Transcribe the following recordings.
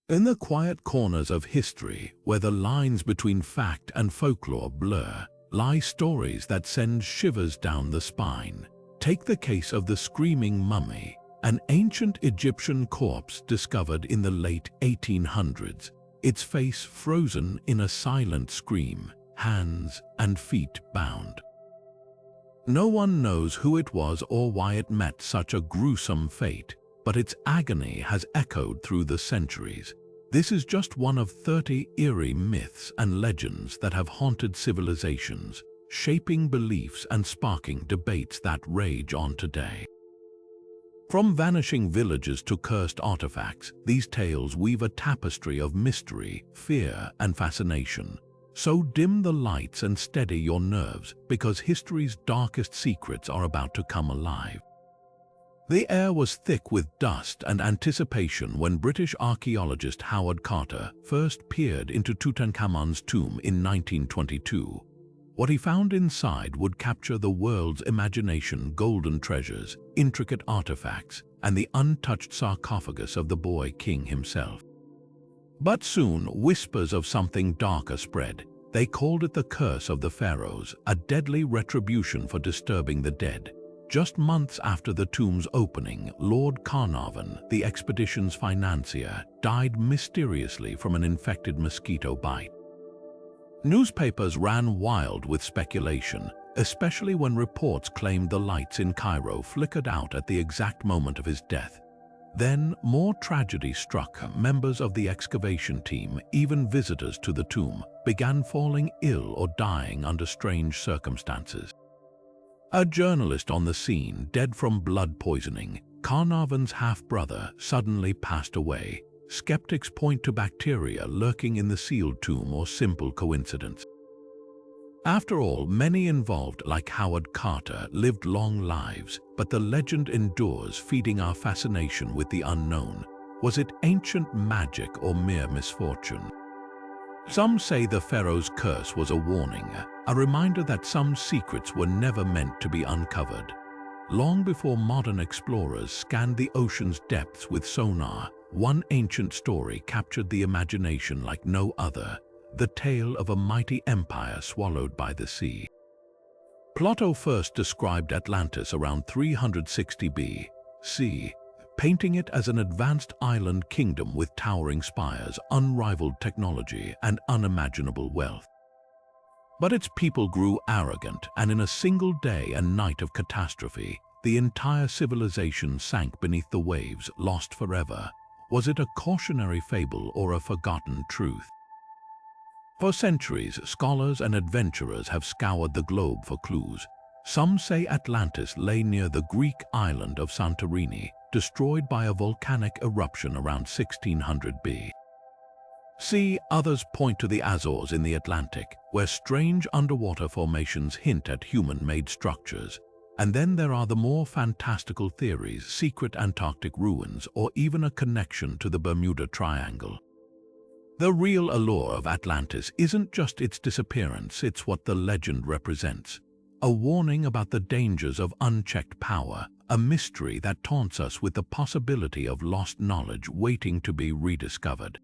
In the quiet corners of history, where the lines between fact and folklore blur, lie stories that send shivers down the spine. Take the case of the Screaming Mummy, an ancient Egyptian corpse discovered in the late 1800s, its face frozen in a silent scream, hands and feet bound. No one knows who it was or why it met such a gruesome fate, but its agony has echoed through the centuries. This is just one of 30 eerie myths and legends that have haunted civilizations, shaping beliefs and sparking debates that rage on today. From vanishing villages to cursed artifacts, these tales weave a tapestry of mystery, fear, and fascination. So dim the lights and steady your nerves, because history's darkest secrets are about to come alive. The air was thick with dust and anticipation when British archaeologist Howard Carter first peered into Tutankhamun's tomb in 1922. What he found inside would capture the world's imagination: golden treasures, intricate artifacts, and the untouched sarcophagus of the boy king himself. But soon, whispers of something darker spread. They called it the Curse of the Pharaohs, a deadly retribution for disturbing the dead. Just months after the tomb's opening, Lord Carnarvon, the expedition's financier, died mysteriously from an infected mosquito bite. Newspapers ran wild with speculation, especially when reports claimed the lights in Cairo flickered out at the exact moment of his death. Then, more tragedy struck. Members of the excavation team, even visitors to the tomb, began falling ill or dying under strange circumstances. A journalist on the scene, dead from blood poisoning, Carnarvon's half-brother, suddenly passed away. Skeptics point to bacteria lurking in the sealed tomb or simple coincidence. After all, many involved, like Howard Carter, lived long lives, but the legend endures, feeding our fascination with the unknown. Was it ancient magic or mere misfortune? Some say the pharaoh's curse was a warning, a reminder that some secrets were never meant to be uncovered. Long before modern explorers scanned the ocean's depths with sonar, one ancient story captured the imagination like no other: the tale of a mighty empire swallowed by the sea. Plato first described Atlantis around 360 B.C., painting it as an advanced island kingdom with towering spires, unrivaled technology, and unimaginable wealth. But its people grew arrogant, and in a single day and night of catastrophe, the entire civilization sank beneath the waves, lost forever. Was it a cautionary fable or a forgotten truth? For centuries, scholars and adventurers have scoured the globe for clues. Some say Atlantis lay near the Greek island of Santorini, destroyed by a volcanic eruption around 1600 B.C. Others point to the Azores in the Atlantic, where strange underwater formations hint at human-made structures. And then there are the more fantastical theories: secret Antarctic ruins, or even a connection to the Bermuda Triangle. The real allure of Atlantis isn't just its disappearance, it's what the legend represents. A warning about the dangers of unchecked power, a mystery that taunts us with the possibility of lost knowledge waiting to be rediscovered.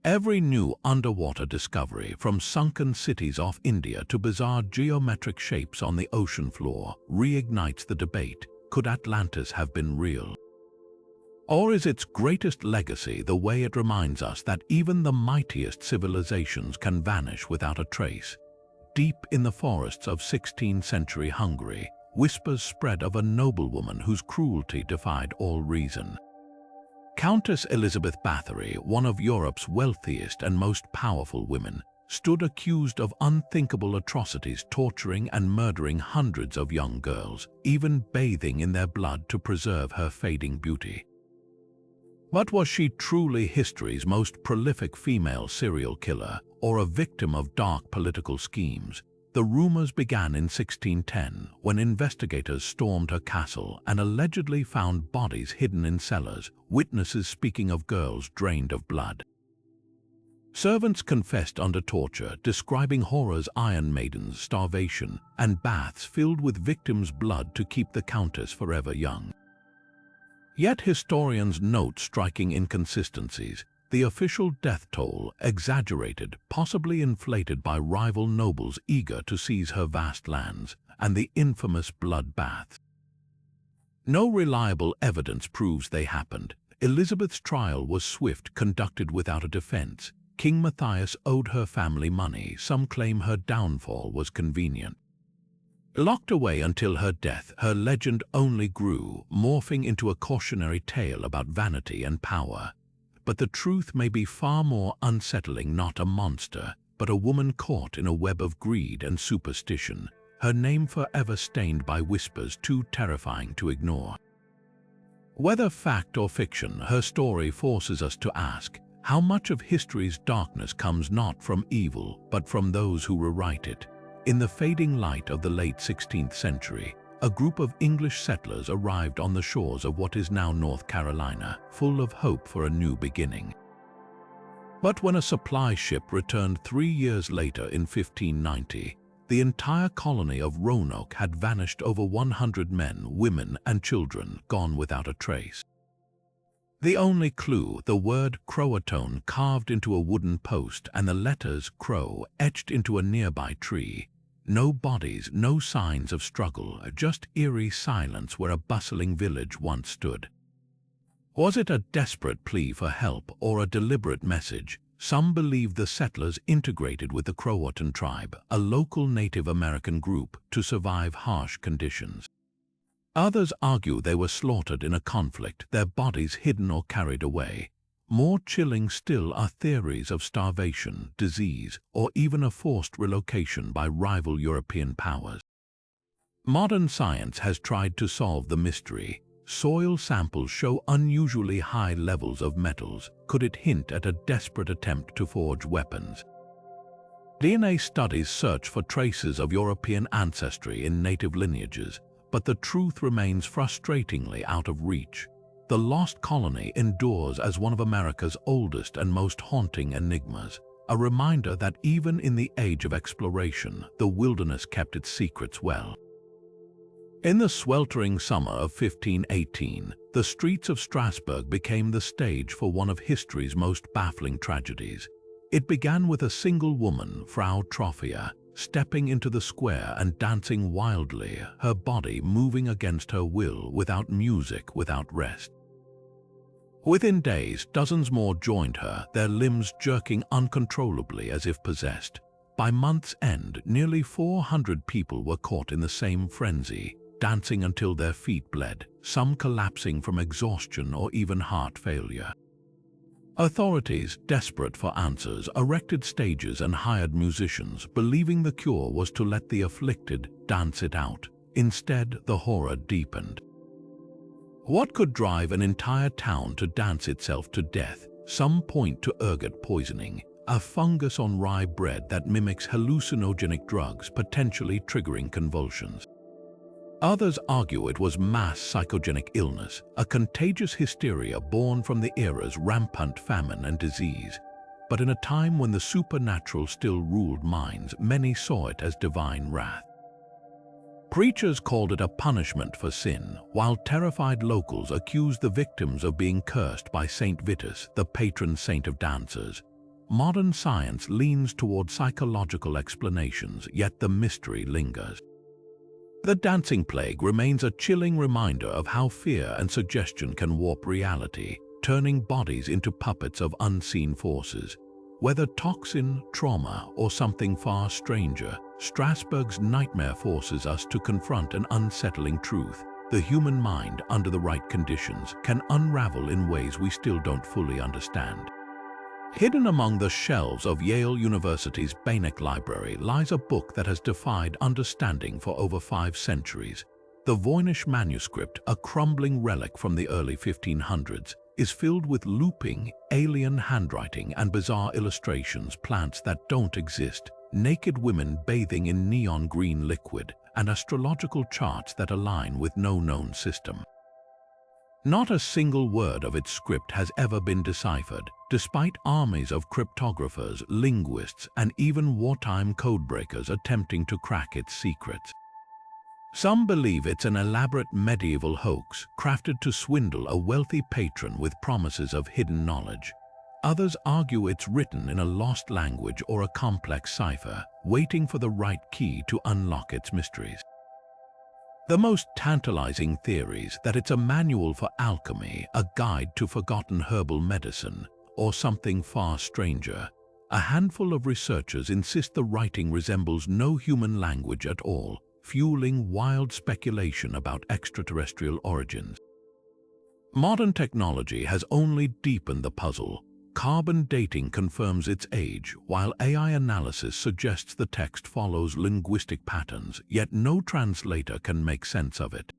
Every new underwater discovery, from sunken cities off India to bizarre geometric shapes on the ocean floor, reignites the debate: could Atlantis have been real? Or is its greatest legacy the way it reminds us that even the mightiest civilizations can vanish without a trace? Deep in the forests of 16th century Hungary, whispers spread of a noblewoman whose cruelty defied all reason. Countess Elizabeth Báthory, one of Europe's wealthiest and most powerful women, stood accused of unthinkable atrocities, torturing and murdering hundreds of young girls, even bathing in their blood to preserve her fading beauty. But was she truly history's most prolific female serial killer, or a victim of dark political schemes? The rumors began in 1610, when investigators stormed her castle and allegedly found bodies hidden in cellars, witnesses speaking of girls drained of blood. Servants confessed under torture, describing horrors: Iron Maidens, starvation, and baths filled with victims' blood to keep the countess forever young. Yet historians note striking inconsistencies. The official death toll exaggerated, possibly inflated by rival nobles eager to seize her vast lands, and the infamous bloodbaths. No reliable evidence proves they happened. Elizabeth's trial was swift, conducted without a defense. King Matthias owed her family money. Some claim her downfall was convenient. Locked away until her death, her legend only grew, morphing into a cautionary tale about vanity and power. But the truth may be far more unsettling, not a monster, but a woman caught in a web of greed and superstition, her name forever stained by whispers too terrifying to ignore. Whether fact or fiction, her story forces us to ask, how much of history's darkness comes not from evil, but from those who rewrite it? In the fading light of the late 16th century, a group of English settlers arrived on the shores of what is now North Carolina, full of hope for a new beginning. But when a supply ship returned 3 years later in 1590, the entire colony of Roanoke had vanished. Over 100 men, women, and children gone without a trace. The only clue, the word CROATOAN carved into a wooden post and the letters CRO etched into a nearby tree. No bodies, no signs of struggle, just eerie silence where a bustling village once stood. Was it a desperate plea for help or a deliberate message? Some believe the settlers integrated with the CROATOAN tribe, a local Native American group, to survive harsh conditions. Others argue they were slaughtered in a conflict, their bodies hidden or carried away. More chilling still are theories of starvation, disease, or even a forced relocation by rival European powers. Modern science has tried to solve the mystery. Soil samples show unusually high levels of metals. Could it hint at a desperate attempt to forge weapons? DNA studies search for traces of European ancestry in native lineages, but the truth remains frustratingly out of reach. The lost colony endures as one of America's oldest and most haunting enigmas, a reminder that even in the age of exploration, the wilderness kept its secrets well. In the sweltering summer of 1518, the streets of Strasbourg became the stage for one of history's most baffling tragedies. It began with a single woman, Frau Trophia, stepping into the square and dancing wildly, her body moving against her will, without music, without rest. Within days, dozens more joined her, their limbs jerking uncontrollably as if possessed. By month's end, nearly 400 people were caught in the same frenzy, dancing until their feet bled, some collapsing from exhaustion or even heart failure. Authorities, desperate for answers, erected stages and hired musicians, believing the cure was to let the afflicted dance it out. Instead, the horror deepened. What could drive an entire town to dance itself to death? Some point to ergot poisoning, a fungus on rye bread that mimics hallucinogenic drugs, potentially triggering convulsions. Others argue it was mass psychogenic illness, a contagious hysteria born from the era's rampant famine and disease. But in a time when the supernatural still ruled minds, many saw it as divine wrath. Preachers called it a punishment for sin, while terrified locals accused the victims of being cursed by Saint Vitus, the patron saint of dancers. Modern science leans toward psychological explanations, yet the mystery lingers. The dancing plague remains a chilling reminder of how fear and suggestion can warp reality, turning bodies into puppets of unseen forces. Whether toxin, trauma, or something far stranger, Strasbourg's nightmare forces us to confront an unsettling truth. The human mind, under the right conditions, can unravel in ways we still don't fully understand. Hidden among the shelves of Yale University's Beinecke Library lies a book that has defied understanding for over 5 centuries. The Voynich manuscript, a crumbling relic from the early 1500s, is filled with looping, alien handwriting and bizarre illustrations, plants that don't exist, naked women bathing in neon green liquid, and astrological charts that align with no known system. Not a single word of its script has ever been deciphered, despite armies of cryptographers, linguists, and even wartime codebreakers attempting to crack its secrets. Some believe it's an elaborate medieval hoax crafted to swindle a wealthy patron with promises of hidden knowledge. Others argue it's written in a lost language or a complex cipher, waiting for the right key to unlock its mysteries. The most tantalizing theories that it's a manual for alchemy, a guide to forgotten herbal medicine, or something far stranger. A handful of researchers insist the writing resembles no human language at all, fueling wild speculation about extraterrestrial origins. Modern technology has only deepened the puzzle. Carbon dating confirms its age, while AI analysis suggests the text follows linguistic patterns, yet no translator can make sense of it.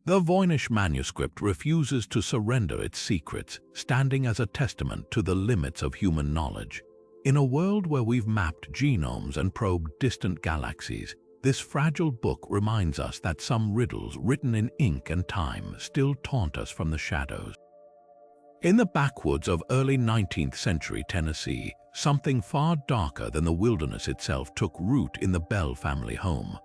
The Voynich manuscript refuses to surrender its secrets, standing as a testament to the limits of human knowledge. In a world where we've mapped genomes and probed distant galaxies, this fragile book reminds us that some riddles written in ink and time still taunt us from the shadows. In the backwoods of early 19th century Tennessee, something far darker than the wilderness itself took root in the Bell family home.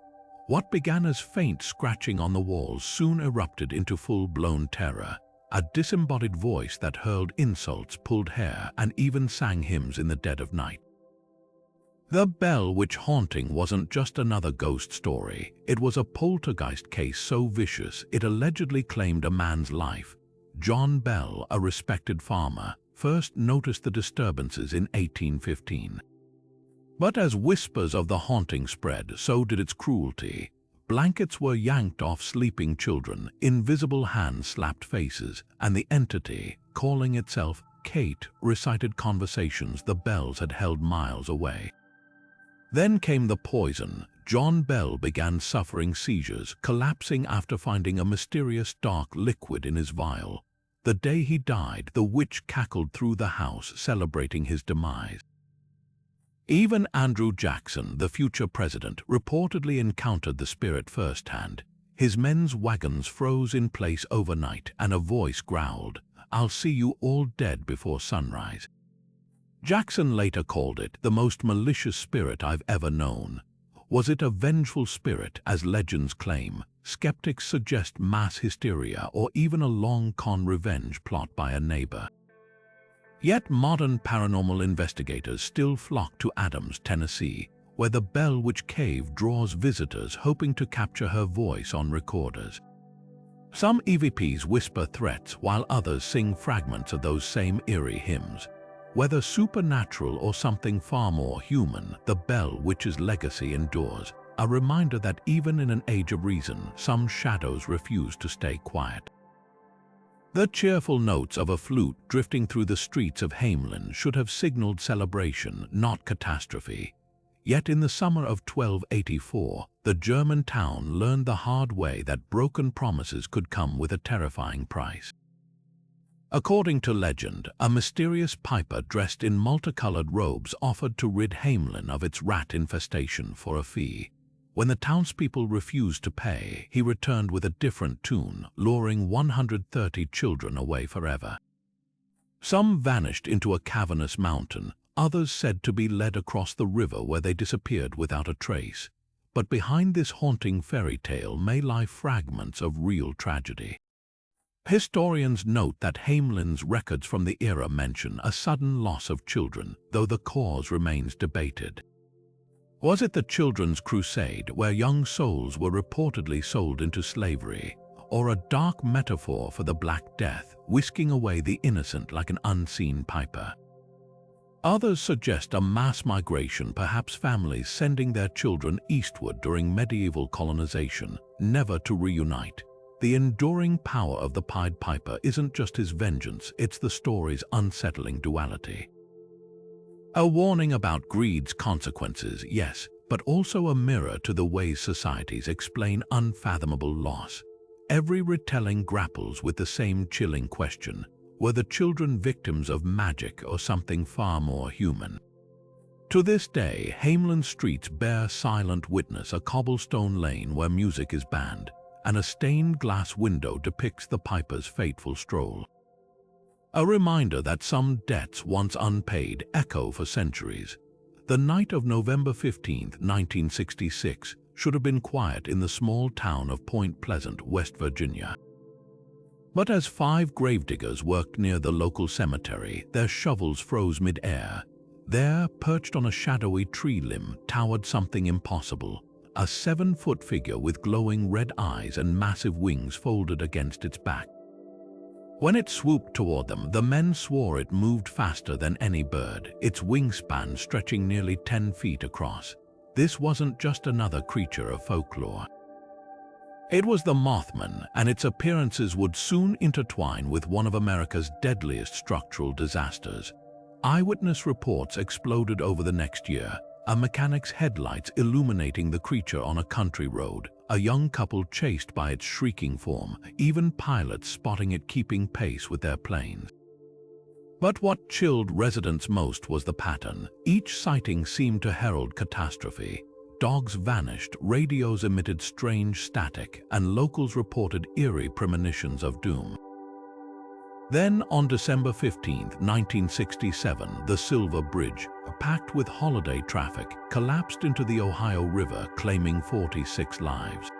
What began as faint scratching on the walls soon erupted into full-blown terror. A disembodied voice that hurled insults, pulled hair, and even sang hymns in the dead of night. The Bell Witch haunting wasn't just another ghost story. It was a poltergeist case so vicious it allegedly claimed a man's life. John Bell, a respected farmer, first noticed the disturbances in 1815. But as whispers of the haunting spread, so did its cruelty. Blankets were yanked off sleeping children, invisible hands slapped faces, and the entity, calling itself Kate, recited conversations the Bells had held miles away. Then came the poison. John Bell began suffering seizures, collapsing after finding a mysterious dark liquid in his vial. The day he died, the witch cackled through the house, celebrating his demise. Even Andrew Jackson, the future president, reportedly encountered the spirit firsthand. His men's wagons froze in place overnight, and a voice growled, "I'll see you all dead before sunrise." Jackson later called it the most malicious spirit I've ever known. Was it a vengeful spirit, as legends claim? Skeptics suggest mass hysteria or even a long-con revenge plot by a neighbor. Yet modern paranormal investigators still flock to Adams, Tennessee, where the Bell Witch Cave draws visitors hoping to capture her voice on recorders. Some EVPs whisper threats while others sing fragments of those same eerie hymns. Whether supernatural or something far more human, the Bell Witch's legacy endures, a reminder that even in an age of reason, some shadows refuse to stay quiet. The cheerful notes of a flute drifting through the streets of Hamelin should have signaled celebration, not catastrophe. Yet in the summer of 1284, the German town learned the hard way that broken promises could come with a terrifying price. According to legend, a mysterious piper dressed in multicolored robes offered to rid Hamelin of its rat infestation for a fee. When the townspeople refused to pay, he returned with a different tune, luring 130 children away forever. Some vanished into a cavernous mountain, others said to be led across the river where they disappeared without a trace. But behind this haunting fairy tale may lie fragments of real tragedy. Historians note that Hamelin's records from the era mention a sudden loss of children, though the cause remains debated. Was it the Children's Crusade, where young souls were reportedly sold into slavery, or a dark metaphor for the Black Death, whisking away the innocent like an unseen piper? Others suggest a mass migration, perhaps families sending their children eastward during medieval colonization, never to reunite. The enduring power of the Pied Piper isn't just his vengeance, it's the story's unsettling duality. A warning about greed's consequences, yes, but also a mirror to the ways societies explain unfathomable loss. Every retelling grapples with the same chilling question: were the children victims of magic or something far more human? To this day, Hamelin streets bear silent witness: a cobblestone lane where music is banned, and a stained glass window depicts the piper's fateful stroll. A reminder that some debts once unpaid echo for centuries. The night of November 15, 1966, should have been quiet in the small town of Point Pleasant, West Virginia. But as 5 gravediggers worked near the local cemetery, their shovels froze mid-air. There, perched on a shadowy tree limb, towered something impossible. A 7-foot figure with glowing red eyes and massive wings folded against its back. When it swooped toward them, the men swore it moved faster than any bird, its wingspan stretching nearly 10 feet across. This wasn't just another creature of folklore. It was the Mothman, and its appearances would soon intertwine with one of America's deadliest structural disasters. Eyewitness reports exploded over the next year, a mechanic's headlights illuminating the creature on a country road, a young couple chased by its shrieking form, even pilots spotting it keeping pace with their planes. But what chilled residents most was the pattern. Each sighting seemed to herald catastrophe. Dogs vanished, radios emitted strange static, and locals reported eerie premonitions of doom. Then, on December 15, 1967, the Silver Bridge, packed with holiday traffic, collapsed into the Ohio River, claiming 46 lives.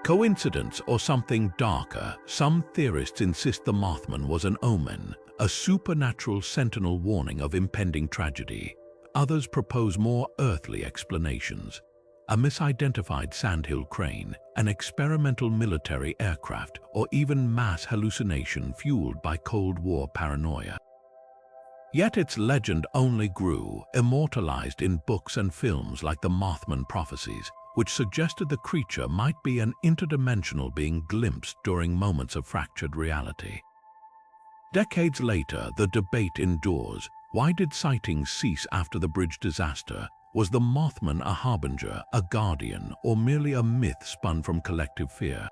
Coincidence or something darker? Some theorists insist the Mothman was an omen, a supernatural sentinel warning of impending tragedy. Others propose more earthly explanations. A misidentified sandhill crane, an experimental military aircraft, or even mass hallucination fueled by Cold War paranoia. Yet its legend only grew, immortalized in books and films like the Mothman prophecies, which suggested the creature might be an interdimensional being glimpsed during moments of fractured reality. Decades later, the debate endures. Why did sightings cease after the bridge disaster? Was the Mothman a harbinger, a guardian, or merely a myth spun from collective fear?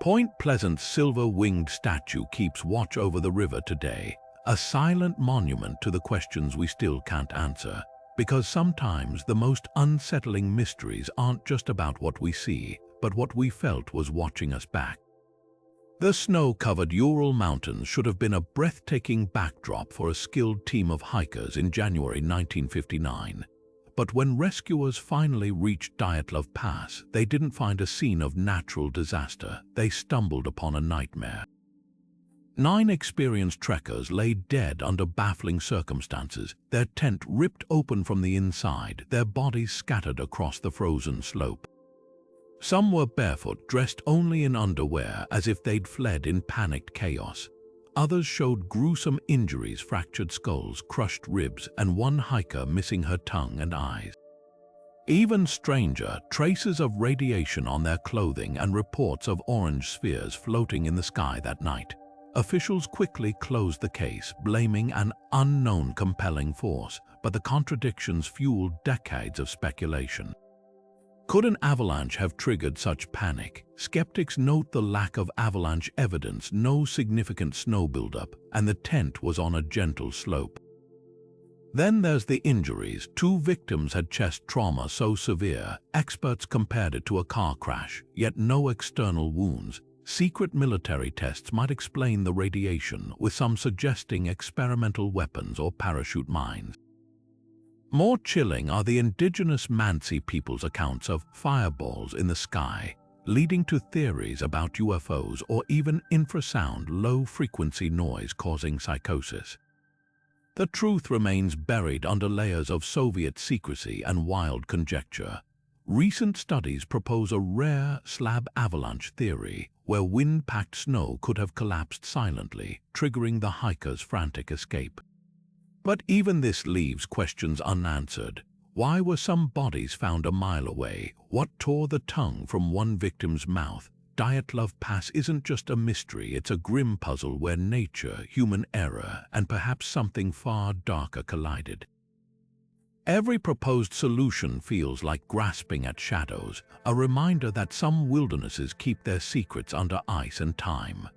Point Pleasant's silver-winged statue keeps watch over the river today, a silent monument to the questions we still can't answer. Because sometimes the most unsettling mysteries aren't just about what we see, but what we felt was watching us back. The snow-covered Ural Mountains should have been a breathtaking backdrop for a skilled team of hikers in January 1959. But when rescuers finally reached Dyatlov Pass, they didn't find a scene of natural disaster. They stumbled upon a nightmare. 9 experienced trekkers lay dead under baffling circumstances, their tent ripped open from the inside, their bodies scattered across the frozen slope. Some were barefoot, dressed only in underwear, as if they'd fled in panicked chaos. Others showed gruesome injuries, fractured skulls, crushed ribs, and one hiker missing her tongue and eyes. Even stranger, traces of radiation on their clothing and reports of orange spheres floating in the sky that night. Officials quickly closed the case, blaming an unknown compelling force, but the contradictions fueled decades of speculation. Could an avalanche have triggered such panic? Skeptics note the lack of avalanche evidence, no significant snow buildup, and the tent was on a gentle slope. Then there's the injuries. 2 victims had chest trauma so severe, experts compared it to a car crash, yet no external wounds. Secret military tests might explain the radiation, with some suggesting experimental weapons or parachute mines. More chilling are the indigenous Mansi people's accounts of fireballs in the sky, leading to theories about UFOs or even infrasound low-frequency noise causing psychosis. The truth remains buried under layers of Soviet secrecy and wild conjecture. Recent studies propose a rare slab avalanche theory where wind-packed snow could have collapsed silently, triggering the hikers' frantic escape. But even this leaves questions unanswered. Why were some bodies found a mile away? What tore the tongue from one victim's mouth? Dyatlov Pass isn't just a mystery, it's a grim puzzle where nature, human error, and perhaps something far darker collided. Every proposed solution feels like grasping at shadows, a reminder that some wildernesses keep their secrets under ice and time.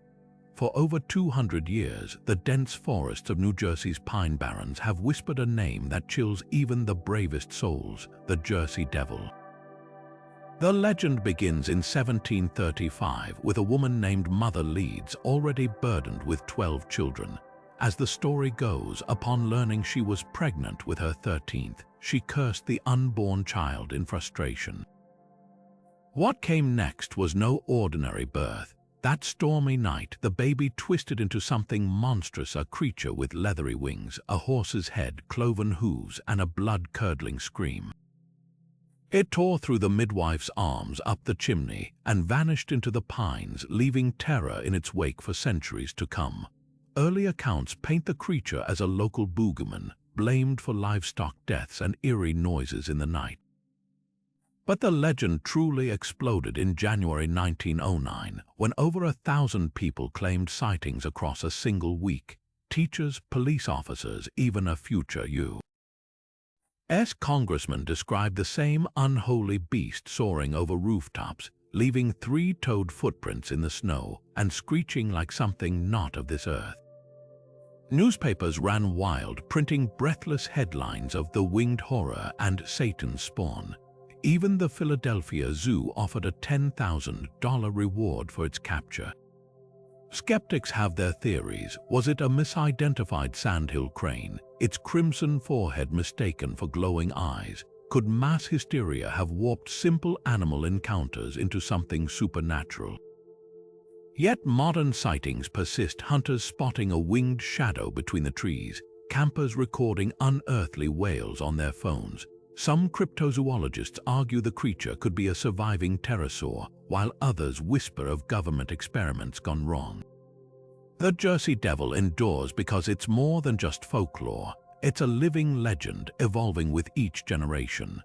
For over 200 years, the dense forests of New Jersey's Pine Barrens have whispered a name that chills even the bravest souls, the Jersey Devil. The legend begins in 1735 with a woman named Mother Leeds, already burdened with 12 children. As the story goes, upon learning she was pregnant with her 13th, she cursed the unborn child in frustration. What came next was no ordinary birth. That stormy night, the baby twisted into something monstrous, a creature with leathery wings, a horse's head, cloven hooves, and a blood-curdling scream. It tore through the midwife's arms, up the chimney, and vanished into the pines, leaving terror in its wake for centuries to come. Early accounts paint the creature as a local boogeyman, blamed for livestock deaths and eerie noises in the night. But the legend truly exploded in January 1909, when over 1,000 people claimed sightings across a single week. Teachers, police officers, even a future U.S. congressman described the same unholy beast soaring over rooftops, leaving 3-toed footprints in the snow and screeching like something not of this earth. Newspapers ran wild, printing breathless headlines of the winged horror and Satan's spawn. Even the Philadelphia Zoo offered a $10,000 reward for its capture. Skeptics have their theories. Was it a misidentified sandhill crane, its crimson forehead mistaken for glowing eyes? Could mass hysteria have warped simple animal encounters into something supernatural? Yet modern sightings persist, hunters spotting a winged shadow between the trees, campers recording unearthly wails on their phones. Some cryptozoologists argue the creature could be a surviving pterosaur, while others whisper of government experiments gone wrong. The Jersey Devil endures because it's more than just folklore. It's a living legend, evolving with each generation.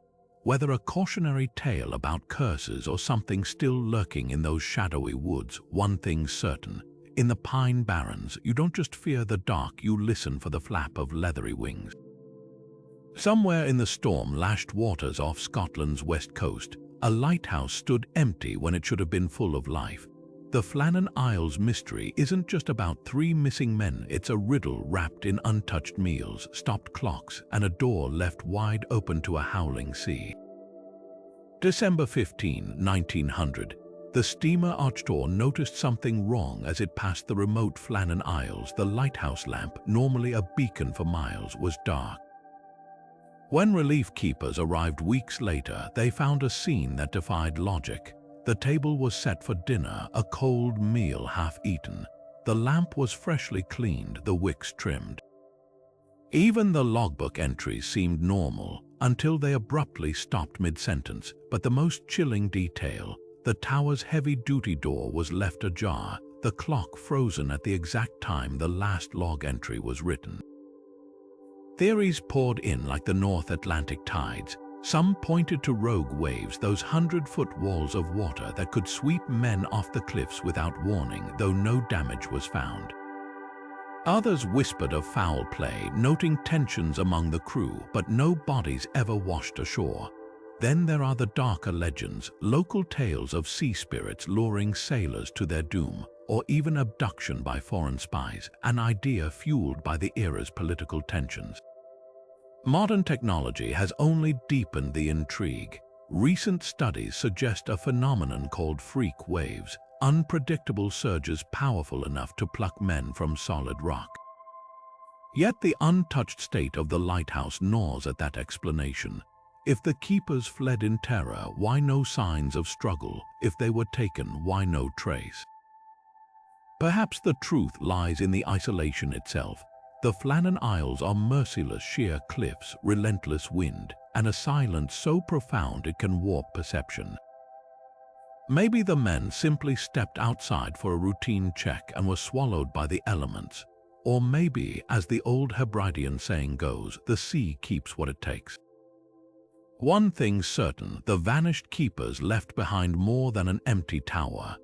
Whether a cautionary tale about curses or something still lurking in those shadowy woods, one thing's certain. In the Pine Barrens, you don't just fear the dark, you listen for the flap of leathery wings. Somewhere in the storm-lashed waters off Scotland's west coast, a lighthouse stood empty when it should have been full of life. The Flannan Isles mystery isn't just about 3 missing men, it's a riddle wrapped in untouched meals, stopped clocks, and a door left wide open to a howling sea. December 15, 1900. The steamer Arctur noticed something wrong as it passed the remote Flannan Isles. The lighthouse lamp, normally a beacon for miles, was dark. When relief keepers arrived weeks later, they found a scene that defied logic. The table was set for dinner, a cold meal half-eaten. The lamp was freshly cleaned, the wicks trimmed. Even the logbook entries seemed normal, until they abruptly stopped mid-sentence. But the most chilling detail, the tower's heavy-duty door was left ajar, the clock frozen at the exact time the last log entry was written. Theories poured in like the North Atlantic tides. Some pointed to rogue waves, those 100-foot walls of water that could sweep men off the cliffs without warning, though no damage was found. Others whispered of foul play, noting tensions among the crew, but no bodies ever washed ashore. Then there are the darker legends, local tales of sea spirits luring sailors to their doom, or even abduction by foreign spies, an idea fueled by the era's political tensions. Modern technology has only deepened the intrigue. Recent studies suggest a phenomenon called freak waves, unpredictable surges powerful enough to pluck men from solid rock. Yet the untouched state of the lighthouse gnaws at that explanation. If the keepers fled in terror, why no signs of struggle? If they were taken, why no trace? Perhaps the truth lies in the isolation itself. The Flannan Isles are merciless sheer cliffs, relentless wind, and a silence so profound it can warp perception. Maybe the men simply stepped outside for a routine check and were swallowed by the elements. Or maybe, as the old Hebridean saying goes, the sea keeps what it takes. One thing's certain, the vanished keepers left behind more than an empty tower.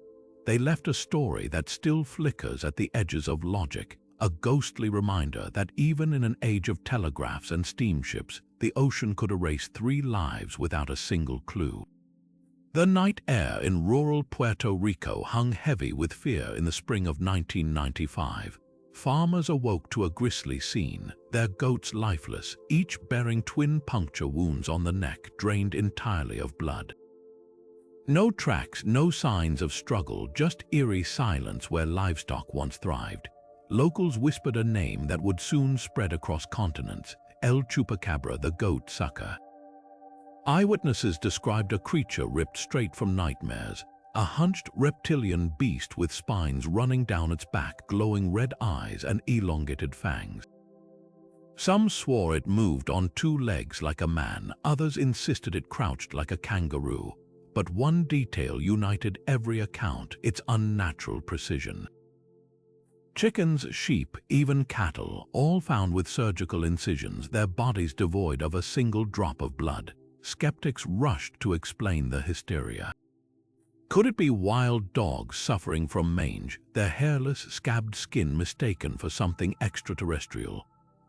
They left a story that still flickers at the edges of logic, a ghostly reminder that even in an age of telegraphs and steamships, the ocean could erase 3 lives without a single clue. The night air in rural Puerto Rico hung heavy with fear in the spring of 1995. Farmers awoke to a grisly scene, their goats lifeless, each bearing twin puncture wounds on the neck drained entirely of blood. No tracks, no signs of struggle, just eerie silence where livestock once thrived. Locals whispered a name that would soon spread across continents, El Chupacabra, the goat sucker. Eyewitnesses described a creature ripped straight from nightmares, a hunched reptilian beast with spines running down its back, glowing red eyes and elongated fangs. Some swore it moved on two legs like a man, others insisted it crouched like a kangaroo. But one detail united every account: its unnatural precision. Chickens, sheep, even cattle, all found with surgical incisions, their bodies devoid of a single drop of blood. Skeptics rushed to explain the hysteria. Could it be wild dogs suffering from mange, their hairless, scabbed skin mistaken for something extraterrestrial?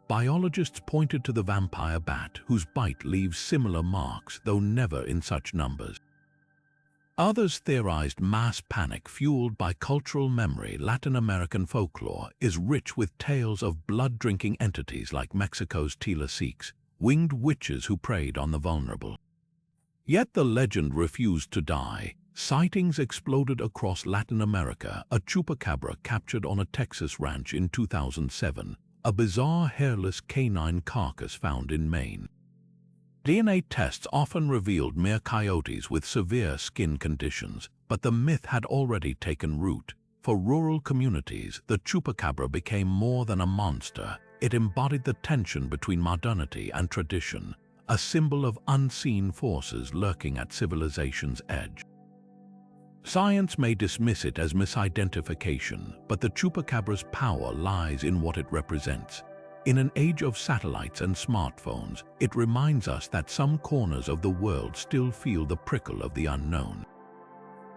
Biologists pointed to the vampire bat, whose bite leaves similar marks, though never in such numbers. Others theorized mass panic fueled by cultural memory. Latin American folklore is rich with tales of blood-drinking entities like Mexico's Tlaxiques, winged witches who preyed on the vulnerable. Yet the legend refused to die. Sightings exploded across Latin America. A chupacabra captured on a Texas ranch in 2007, a bizarre hairless canine carcass found in Maine. DNA tests often revealed mere coyotes with severe skin conditions, but the myth had already taken root. For rural communities, the chupacabra became more than a monster. It embodied the tension between modernity and tradition, a symbol of unseen forces lurking at civilization's edge. Science may dismiss it as misidentification, but the chupacabra's power lies in what it represents. In an age of satellites and smartphones, it reminds us that some corners of the world still feel the prickle of the unknown.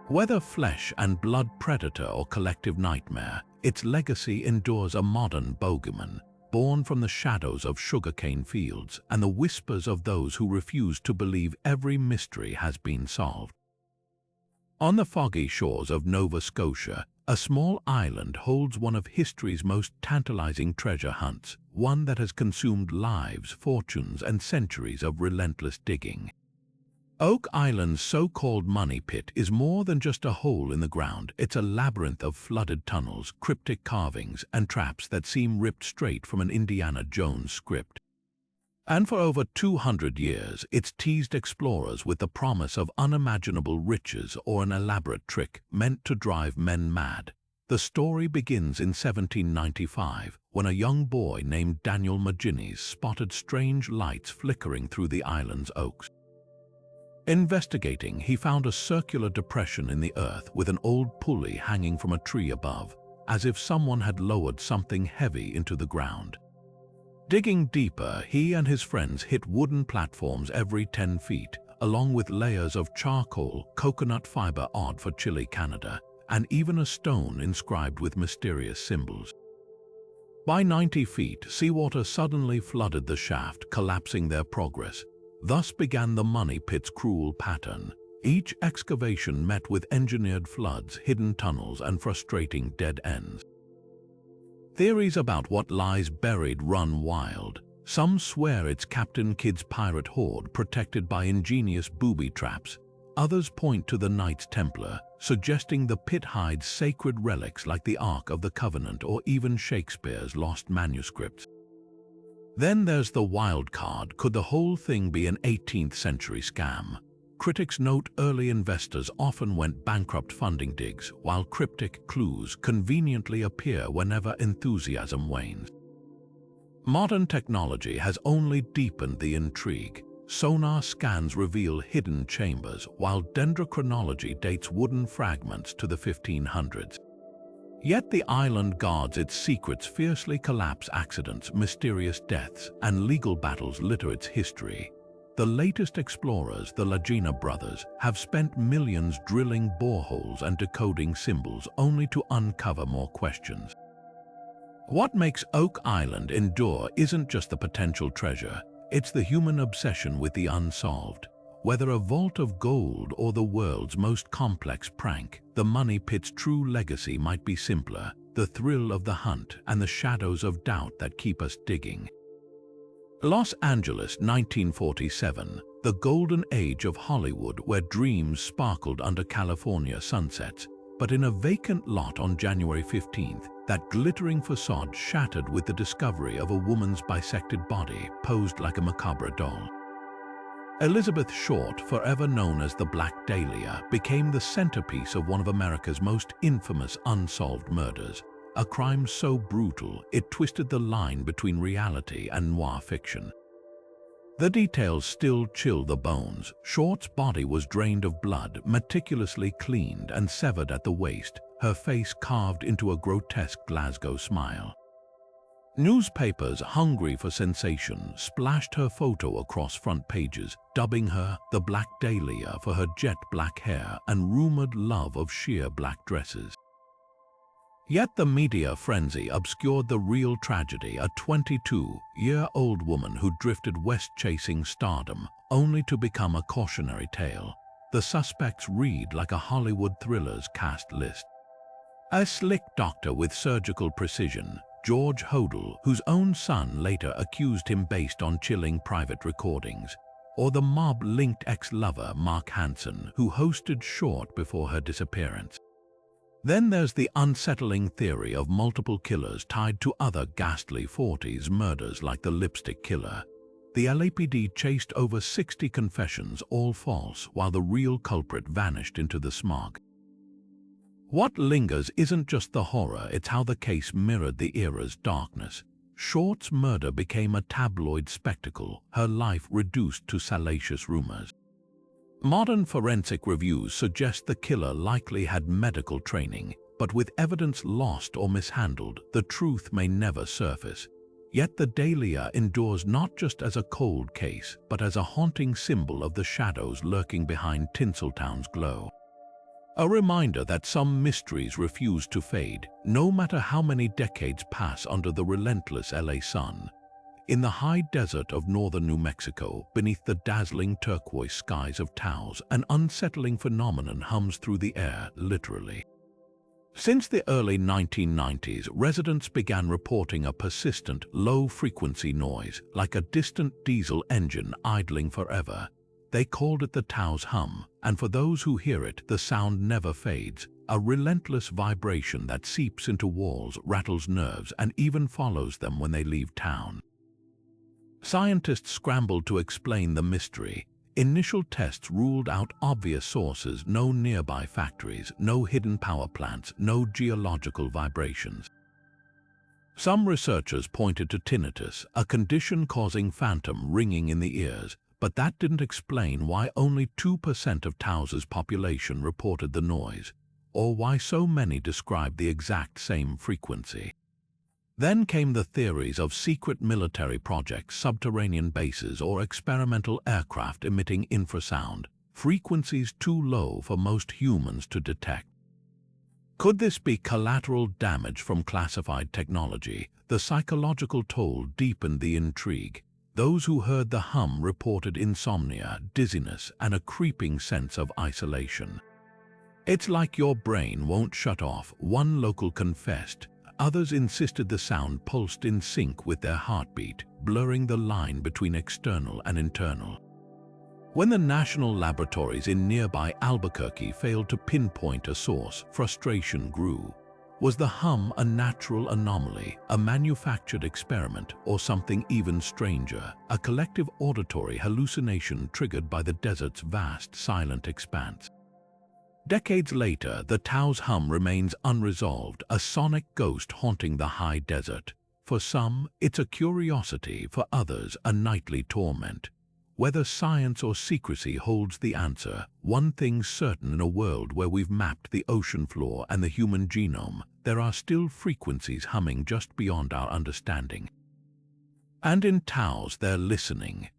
Whether flesh and blood predator or collective nightmare, its legacy endures a modern bogeyman, born from the shadows of sugarcane fields and the whispers of those who refuse to believe every mystery has been solved. On the foggy shores of Nova Scotia, a small island holds one of history's most tantalizing treasure hunts, one that has consumed lives, fortunes, and centuries of relentless digging. Oak Island's so-called money pit is more than just a hole in the ground. It's a labyrinth of flooded tunnels, cryptic carvings, and traps that seem ripped straight from an Indiana Jones script. And for over 200 years, it's teased explorers with the promise of unimaginable riches or an elaborate trick meant to drive men mad. The story begins in 1795, when a young boy named Daniel Maginnis spotted strange lights flickering through the island's oaks. Investigating, he found a circular depression in the earth with an old pulley hanging from a tree above, as if someone had lowered something heavy into the ground. Digging deeper, he and his friends hit wooden platforms every 10 feet, along with layers of charcoal, coconut fiber odd for chilly Canada, and even a stone inscribed with mysterious symbols. By 90 feet, seawater suddenly flooded the shaft, collapsing their progress. Thus began the money pit's cruel pattern. Each excavation met with engineered floods, hidden tunnels, and frustrating dead ends. Theories about what lies buried run wild. Some swear it's Captain Kidd's pirate horde protected by ingenious booby traps. Others point to the Knights Templar, suggesting the pit hides sacred relics like the Ark of the Covenant or even Shakespeare's lost manuscripts. Then there's the wild card: could the whole thing be an 18th century scam? Critics note early investors often went bankrupt funding digs, while cryptic clues conveniently appear whenever enthusiasm wanes. Modern technology has only deepened the intrigue. Sonar scans reveal hidden chambers, while dendrochronology dates wooden fragments to the 1500s. Yet the island guards its secrets. Fiercely collapse accidents, mysterious deaths, and legal battles litter its history. The latest explorers, the Lagina brothers, have spent millions drilling boreholes and decoding symbols only to uncover more questions. What makes Oak Island endure isn't just the potential treasure, it's the human obsession with the unsolved. Whether a vault of gold or the world's most complex prank, the money pit's true legacy might be simpler: the thrill of the hunt and the shadows of doubt that keep us digging. Los Angeles, 1947, the golden age of Hollywood, where dreams sparkled under California sunsets. But in a vacant lot on January 15th, that glittering facade shattered with the discovery of a woman's bisected body posed like a macabre doll. Elizabeth Short, forever known as the Black Dahlia, became the centerpiece of one of America's most infamous unsolved murders, a crime so brutal it twisted the line between reality and noir fiction. The details still chill the bones. Short's body was drained of blood, meticulously cleaned and severed at the waist, her face carved into a grotesque Glasgow smile. Newspapers, hungry for sensation, splashed her photo across front pages, dubbing her the Black Dahlia for her jet black hair and rumored love of sheer black dresses. Yet the media frenzy obscured the real tragedy, a 22-year-old woman who drifted west chasing stardom, only to become a cautionary tale. The suspects read like a Hollywood thriller's cast list. A slick doctor with surgical precision, George Hodel, whose own son later accused him based on chilling private recordings, or the mob-linked ex-lover Mark Hansen, who hosted Short before her disappearance. Then there's the unsettling theory of multiple killers tied to other ghastly 40s murders like the Lipstick Killer. The LAPD chased over 60 confessions, all false, while the real culprit vanished into the smog. What lingers isn't just the horror, it's how the case mirrored the era's darkness. Short's murder became a tabloid spectacle, her life reduced to salacious rumors. Modern forensic reviews suggest the killer likely had medical training, but with evidence lost or mishandled, the truth may never surface. Yet the Dahlia endures not just as a cold case, but as a haunting symbol of the shadows lurking behind Tinseltown's glow. A reminder that some mysteries refuse to fade, no matter how many decades pass under the relentless LA sun. In the high desert of northern New Mexico, beneath the dazzling turquoise skies of Taos, an unsettling phenomenon hums through the air, literally. Since the early 1990s, residents began reporting a persistent, low-frequency noise, like a distant diesel engine idling forever. They called it the Taos Hum, and for those who hear it, the sound never fades, a relentless vibration that seeps into walls, rattles nerves, and even follows them when they leave town. Scientists scrambled to explain the mystery. Initial tests ruled out obvious sources: no nearby factories, no hidden power plants, no geological vibrations. Some researchers pointed to tinnitus, a condition causing phantom ringing in the ears, but that didn't explain why only 2% of Taos's population reported the noise, or why so many described the exact same frequency. Then came the theories of secret military projects, subterranean bases, or experimental aircraft emitting infrasound, frequencies too low for most humans to detect. Could this be collateral damage from classified technology? The psychological toll deepened the intrigue. Those who heard the hum reported insomnia, dizziness, and a creeping sense of isolation. "It's like your brain won't shut off," one local confessed. Others insisted the sound pulsed in sync with their heartbeat, blurring the line between external and internal. When the national laboratories in nearby Albuquerque failed to pinpoint a source, frustration grew. Was the hum a natural anomaly, a manufactured experiment, or something even stranger, a collective auditory hallucination triggered by the desert's vast, silent expanse? Decades later, the Taos Hum remains unresolved, a sonic ghost haunting the high desert. For some, it's a curiosity; for others, a nightly torment. Whether science or secrecy holds the answer, one thing's certain: in a world where we've mapped the ocean floor and the human genome, there are still frequencies humming just beyond our understanding. And in Taos, they're listening.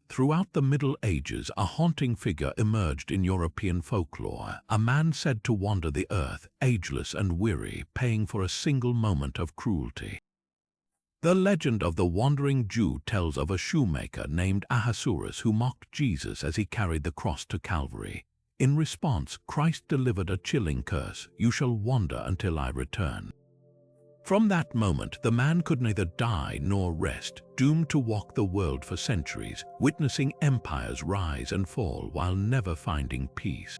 Throughout the Middle Ages, a haunting figure emerged in European folklore, a man said to wander the earth, ageless and weary, paying for a single moment of cruelty. The legend of the Wandering Jew tells of a shoemaker named Ahasuerus who mocked Jesus as he carried the cross to Calvary. In response, Christ delivered a chilling curse: "You shall wander until I return." From that moment, the man could neither die nor rest, doomed to walk the world for centuries, witnessing empires rise and fall while never finding peace.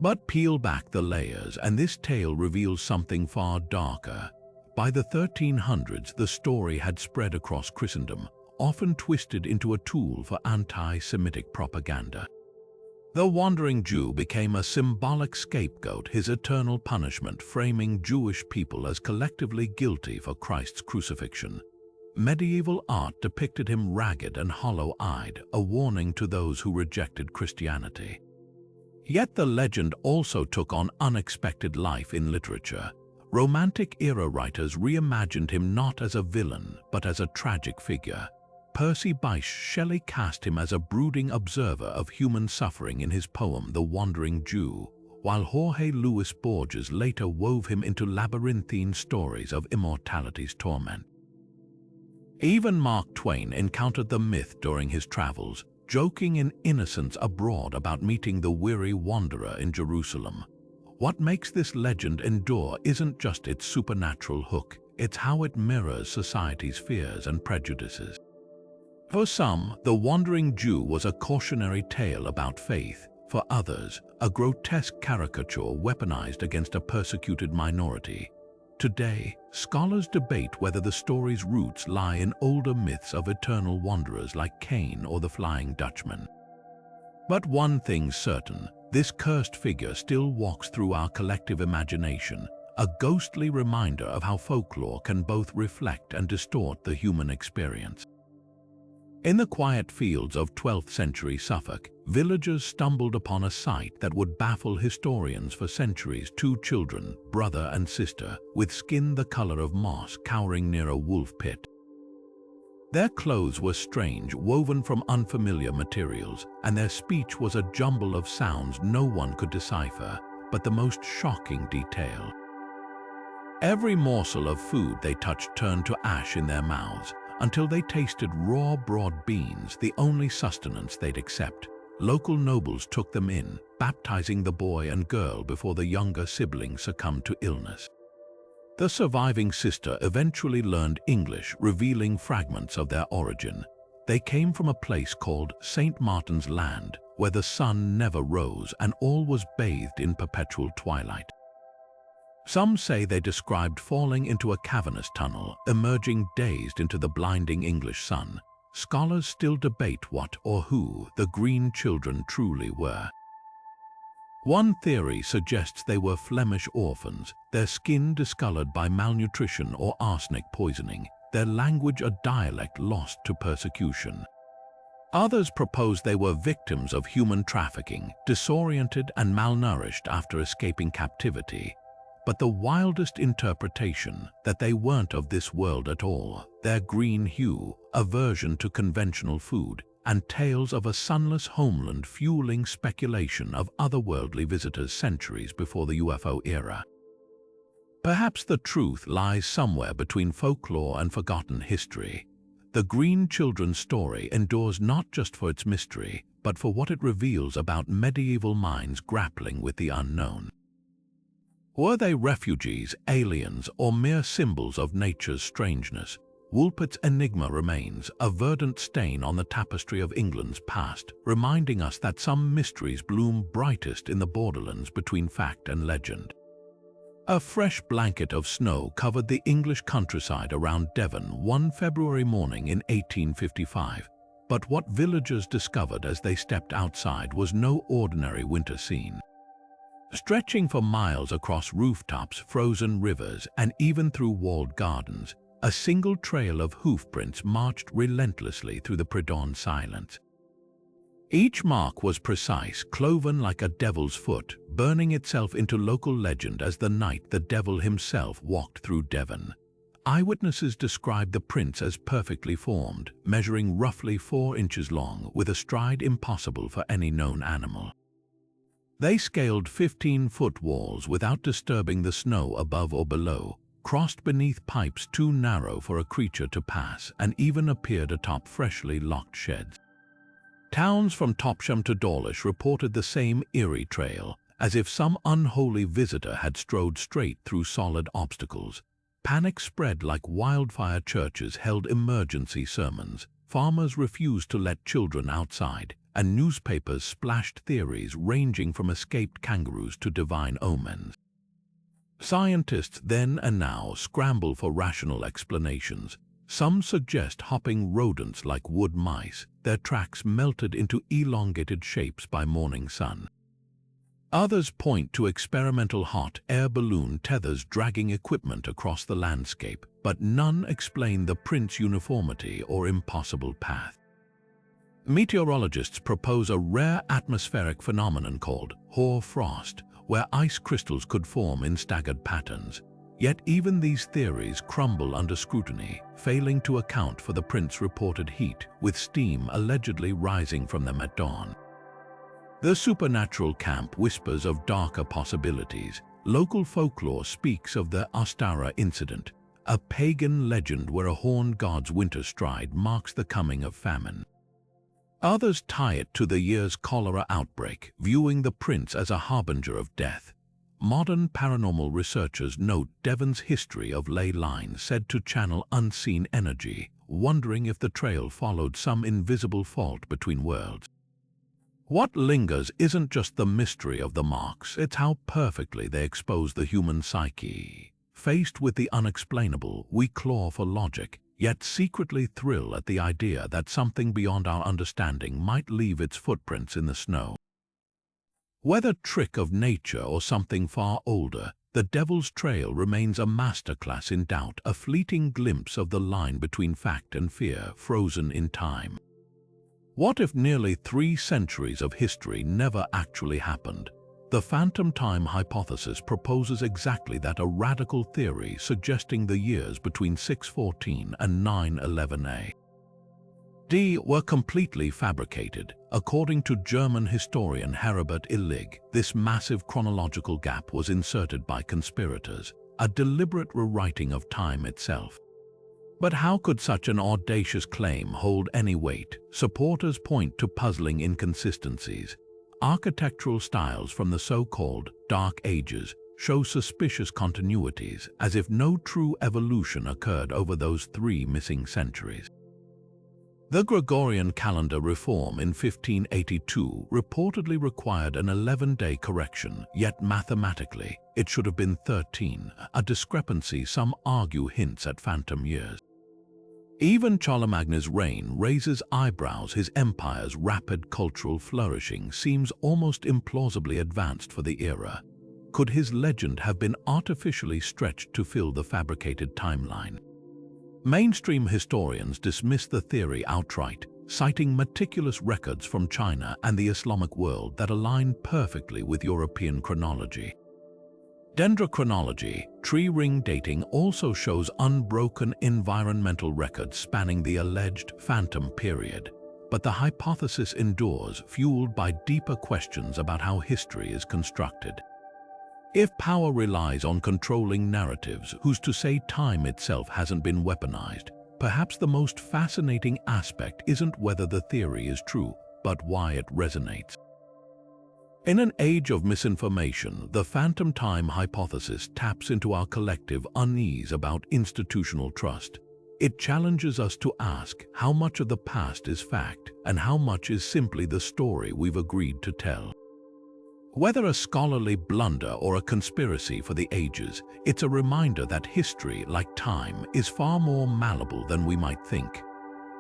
But peel back the layers, and this tale reveals something far darker. By the 1300s, the story had spread across Christendom, often twisted into a tool for anti-Semitic propaganda. The Wandering Jew became a symbolic scapegoat, his eternal punishment framing Jewish people as collectively guilty for Christ's crucifixion. Medieval art depicted him ragged and hollow-eyed, a warning to those who rejected Christianity. Yet the legend also took on unexpected life in literature. Romantic-era writers reimagined him not as a villain, but as a tragic figure. Percy Bysshe Shelley cast him as a brooding observer of human suffering in his poem The Wandering Jew, while Jorge Luis Borges later wove him into labyrinthine stories of immortality's torment. Even Mark Twain encountered the myth during his travels, joking in Innocents Abroad about meeting the weary wanderer in Jerusalem. What makes this legend endure isn't just its supernatural hook, it's how it mirrors society's fears and prejudices. For some, The Wandering Jew was a cautionary tale about faith. For others, a grotesque caricature weaponized against a persecuted minority. Today, scholars debate whether the story's roots lie in older myths of eternal wanderers like Cain or the Flying Dutchman. But one thing's certain, this cursed figure still walks through our collective imagination, a ghostly reminder of how folklore can both reflect and distort the human experience. In the quiet fields of 12th century Suffolk, villagers stumbled upon a sight that would baffle historians for centuries. Two children, brother and sister, with skin the color of moss, cowering near a wolf pit. Their clothes were strange, woven from unfamiliar materials, and their speech was a jumble of sounds no one could decipher, but the most shocking detail. Every morsel of food they touched turned to ash in their mouths, until they tasted raw broad beans, the only sustenance they'd accept. Local nobles took them in, baptizing the boy and girl before the younger sibling succumbed to illness. The surviving sister eventually learned English, revealing fragments of their origin. They came from a place called St. Martin's Land, where the sun never rose and all was bathed in perpetual twilight. Some say they described falling into a cavernous tunnel, emerging dazed into the blinding English sun. Scholars still debate what or who the green children truly were. One theory suggests they were Flemish orphans, their skin discolored by malnutrition or arsenic poisoning, their language a dialect lost to persecution. Others propose they were victims of human trafficking, disoriented and malnourished after escaping captivity. But the wildest interpretation, that they weren't of this world at all, their green hue, aversion to conventional food, and tales of a sunless homeland fueling speculation of otherworldly visitors centuries before the UFO era. Perhaps the truth lies somewhere between folklore and forgotten history. The Green Children's story endures not just for its mystery, but for what it reveals about medieval minds grappling with the unknown. Were they refugees, aliens, or mere symbols of nature's strangeness? Woolpit's enigma remains, a verdant stain on the tapestry of England's past, reminding us that some mysteries bloom brightest in the borderlands between fact and legend. A fresh blanket of snow covered the English countryside around Devon one February morning in 1855, but what villagers discovered as they stepped outside was no ordinary winter scene. Stretching for miles across rooftops, frozen rivers, and even through walled gardens, a single trail of hoofprints marched relentlessly through the pre-dawn silence. Each mark was precise, cloven like a devil's foot, burning itself into local legend as the night the devil himself walked through Devon. Eyewitnesses described the prints as perfectly formed, measuring roughly 4 inches long, with a stride impossible for any known animal. They scaled 15-foot walls without disturbing the snow above or below, crossed beneath pipes too narrow for a creature to pass, and even appeared atop freshly locked sheds. Towns from Topsham to Dawlish reported the same eerie trail, as if some unholy visitor had strode straight through solid obstacles. Panic spread like wildfire. Churches held emergency sermons, farmers refused to let children outside, and newspapers splashed theories ranging from escaped kangaroos to divine omens. Scientists then and now scramble for rational explanations. Some suggest hopping rodents like wood mice, their tracks melted into elongated shapes by morning sun. Others point to experimental hot air balloon tethers dragging equipment across the landscape, but none explain the print's uniformity or impossible path. Meteorologists propose a rare atmospheric phenomenon called hoar frost, where ice crystals could form in staggered patterns. Yet even these theories crumble under scrutiny, failing to account for the print's reported heat, with steam allegedly rising from them at dawn. The supernatural camp whispers of darker possibilities. Local folklore speaks of the Ostara incident, a pagan legend where a horned god's winter stride marks the coming of famine. Others tie it to the year's cholera outbreak, viewing the prince as a harbinger of death. Modern paranormal researchers note Devon's history of ley lines said to channel unseen energy, wondering if the trail followed some invisible fault between worlds. What lingers isn't just the mystery of the marks, it's how perfectly they expose the human psyche. Faced with the unexplainable, we claw for logic, yet secretly thrill at the idea that something beyond our understanding might leave its footprints in the snow. Whether trick of nature or something far older, the Devil's Trail remains a masterclass in doubt, a fleeting glimpse of the line between fact and fear frozen in time. What if nearly 3 centuries of history never actually happened? The phantom time hypothesis proposes exactly that, a radical theory suggesting the years between 614 and 911 AD were completely fabricated. According to German historian Heribert Illig, this massive chronological gap was inserted by conspirators, a deliberate rewriting of time itself. But how could such an audacious claim hold any weight? Supporters point to puzzling inconsistencies. Architectural styles from the so-called Dark Ages show suspicious continuities, as if no true evolution occurred over those 3 missing centuries. The Gregorian calendar reform in 1582 reportedly required an 11-day correction, yet mathematically, it should have been 13, a discrepancy some argue hints at phantom years. Even Charlemagne's reign raises eyebrows. His empire's rapid cultural flourishing seems almost implausibly advanced for the era. Could his legend have been artificially stretched to fill the fabricated timeline? Mainstream historians dismiss the theory outright, citing meticulous records from China and the Islamic world that align perfectly with European chronology. Dendrochronology, tree ring dating, also shows unbroken environmental records spanning the alleged phantom period. But the hypothesis endures, fueled by deeper questions about how history is constructed. If power relies on controlling narratives, who's to say time itself hasn't been weaponized? Perhaps the most fascinating aspect isn't whether the theory is true, but why it resonates. In an age of misinformation, the phantom time hypothesis taps into our collective unease about institutional trust. It challenges us to ask how much of the past is fact and how much is simply the story we've agreed to tell. Whether a scholarly blunder or a conspiracy for the ages, it's a reminder that history, like time, is far more malleable than we might think.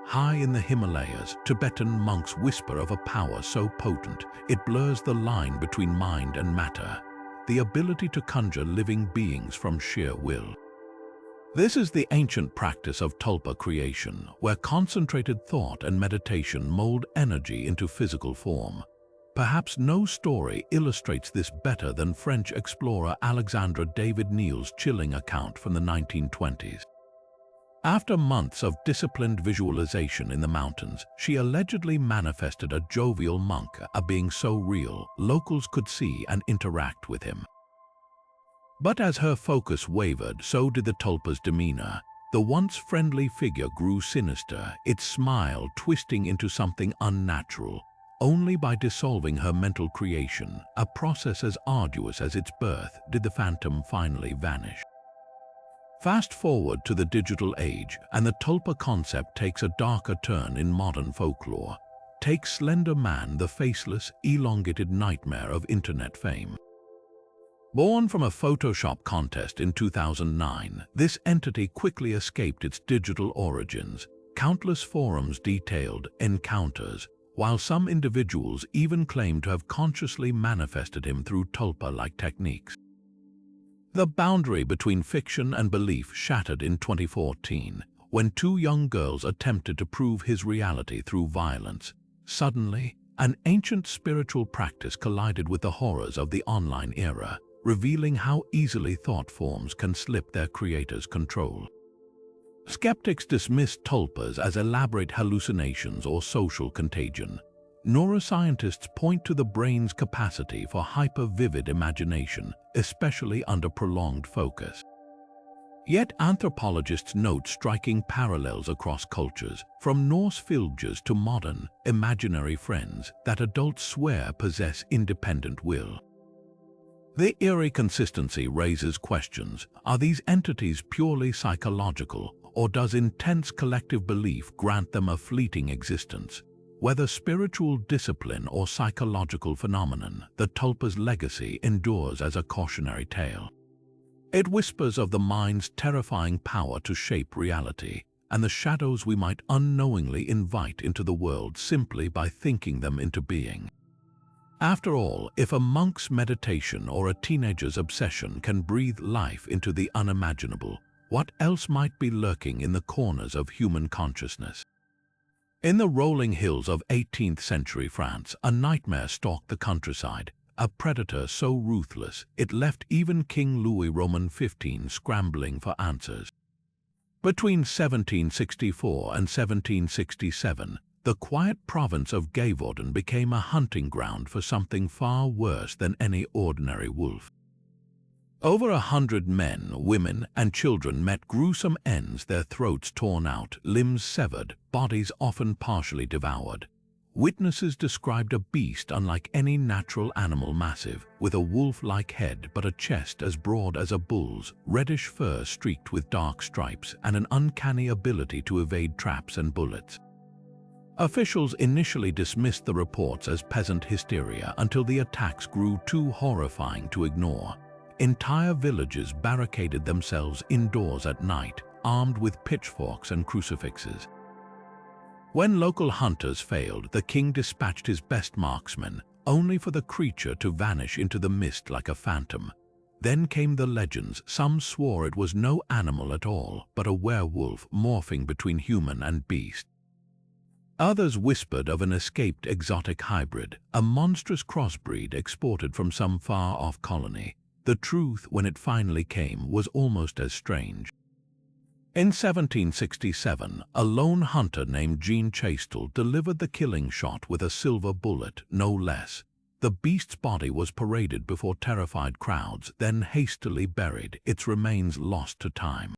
High in the Himalayas, Tibetan monks whisper of a power so potent it blurs the line between mind and matter, the ability to conjure living beings from sheer will. This is the ancient practice of tulpa creation, where concentrated thought and meditation mold energy into physical form. Perhaps no story illustrates this better than French explorer Alexandra David Neil's chilling account from the 1920s. After months of disciplined visualization in the mountains, she allegedly manifested a jovial monk, a being so real, locals could see and interact with him. But as her focus wavered, so did the tulpa's demeanor. The once friendly figure grew sinister, its smile twisting into something unnatural. Only by dissolving her mental creation, a process as arduous as its birth, did the phantom finally vanish. Fast forward to the digital age, and the tulpa concept takes a darker turn in modern folklore. Take Slender Man, the faceless, elongated nightmare of internet fame. Born from a Photoshop contest in 2009, this entity quickly escaped its digital origins. Countless forums detailed encounters, while some individuals even claimed to have consciously manifested him through tulpa-like techniques. The boundary between fiction and belief shattered in 2014, when two young girls attempted to prove his reality through violence. Suddenly, an ancient spiritual practice collided with the horrors of the online era, revealing how easily thought forms can slip their creators' control. Skeptics dismiss tulpas as elaborate hallucinations or social contagion. Neuroscientists point to the brain's capacity for hyper-vivid imagination, especially under prolonged focus. Yet anthropologists note striking parallels across cultures, from Norse filges to modern, imaginary friends that adults swear possess independent will. The eerie consistency raises questions. Are these entities purely psychological, or does intense collective belief grant them a fleeting existence? Whether spiritual discipline or psychological phenomenon, the tulpa's legacy endures as a cautionary tale. It whispers of the mind's terrifying power to shape reality, and the shadows we might unknowingly invite into the world simply by thinking them into being. After all, if a monk's meditation or a teenager's obsession can breathe life into the unimaginable, what else might be lurking in the corners of human consciousness? In the rolling hills of 18th-century France, a nightmare stalked the countryside, a predator so ruthless it left even King Louis Roman XV scrambling for answers. Between 1764 and 1767, the quiet province of Gévaudan became a hunting ground for something far worse than any ordinary wolf. Over 100 men, women, and children met gruesome ends, their throats torn out, limbs severed, bodies often partially devoured. Witnesses described a beast unlike any natural animal, massive, with a wolf-like head but a chest as broad as a bull's, reddish fur streaked with dark stripes, and an uncanny ability to evade traps and bullets. Officials initially dismissed the reports as peasant hysteria until the attacks grew too horrifying to ignore. Entire villages barricaded themselves indoors at night, armed with pitchforks and crucifixes. When local hunters failed, the king dispatched his best marksmen, only for the creature to vanish into the mist like a phantom. Then came the legends. Some swore it was no animal at all, but a werewolf morphing between human and beast. Others whispered of an escaped exotic hybrid, a monstrous crossbreed exported from some far-off colony. The truth, when it finally came, was almost as strange. In 1767, a lone hunter named Jean Chastel delivered the killing shot with a silver bullet, no less. The beast's body was paraded before terrified crowds, then hastily buried, its remains lost to time.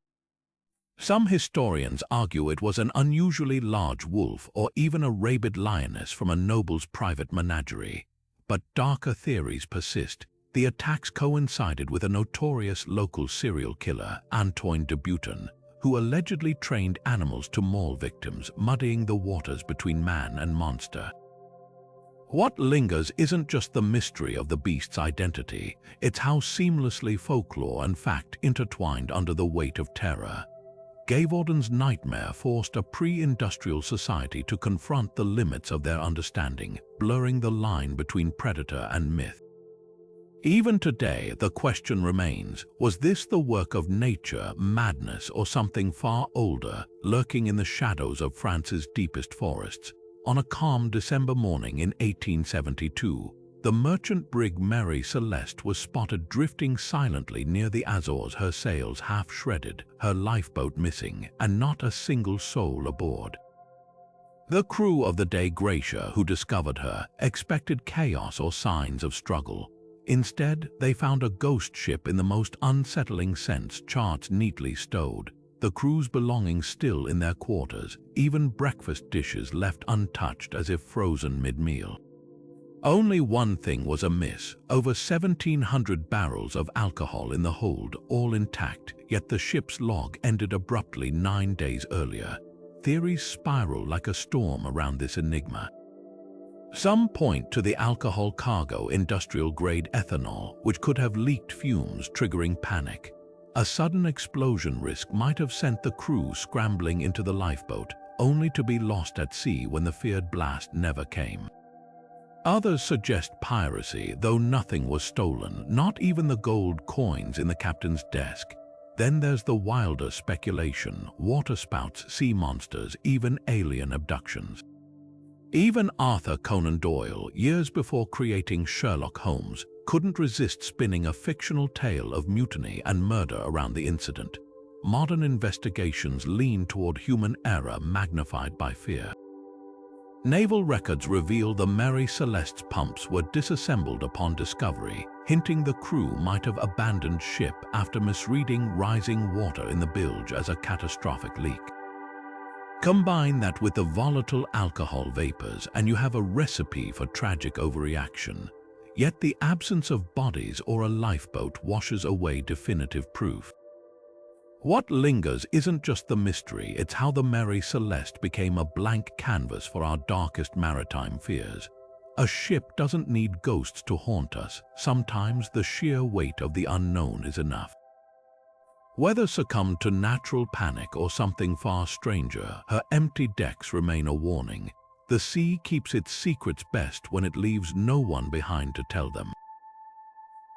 Some historians argue it was an unusually large wolf or even a rabid lioness from a noble's private menagerie. But darker theories persist. The attacks coincided with a notorious local serial killer, Antoine de Bouton, who allegedly trained animals to maul victims, muddying the waters between man and monster. What lingers isn't just the mystery of the beast's identity, it's how seamlessly folklore and fact intertwined under the weight of terror. Gévaudan's nightmare forced a pre-industrial society to confront the limits of their understanding, blurring the line between predator and myth. Even today, the question remains, was this the work of nature, madness, or something far older, lurking in the shadows of France's deepest forests? On a calm December morning in 1872, the merchant brig Mary Celeste was spotted drifting silently near the Azores, her sails half shredded, her lifeboat missing, and not a single soul aboard. The crew of the Dei Gratia, who discovered her, expected chaos or signs of struggle. Instead, they found a ghost ship in the most unsettling sense, charts neatly stowed, the crew's belongings still in their quarters, even breakfast dishes left untouched as if frozen mid-meal. Only one thing was amiss: over 1,700 barrels of alcohol in the hold, all intact, yet the ship's log ended abruptly 9 days earlier. Theories spiral like a storm around this enigma. Some point to the alcohol cargo, industrial-grade ethanol, which could have leaked fumes, triggering panic. A sudden explosion risk might have sent the crew scrambling into the lifeboat, only to be lost at sea when the feared blast never came. Others suggest piracy, though nothing was stolen, not even the gold coins in the captain's desk. Then there's the wilder speculation: waterspouts, sea monsters, even alien abductions. Even Arthur Conan Doyle, years before creating Sherlock Holmes, couldn't resist spinning a fictional tale of mutiny and murder around the incident. Modern investigations lean toward human error magnified by fear. Naval records reveal the Mary Celeste's pumps were disassembled upon discovery, hinting the crew might have abandoned ship after misreading rising water in the bilge as a catastrophic leak. Combine that with the volatile alcohol vapors and you have a recipe for tragic overreaction. Yet the absence of bodies or a lifeboat washes away definitive proof. What lingers isn't just the mystery, it's how the Mary Celeste became a blank canvas for our darkest maritime fears. A ship doesn't need ghosts to haunt us. Sometimes the sheer weight of the unknown is enough. Whether succumbed to natural panic or something far stranger, her empty decks remain a warning. The sea keeps its secrets best when it leaves no one behind to tell them.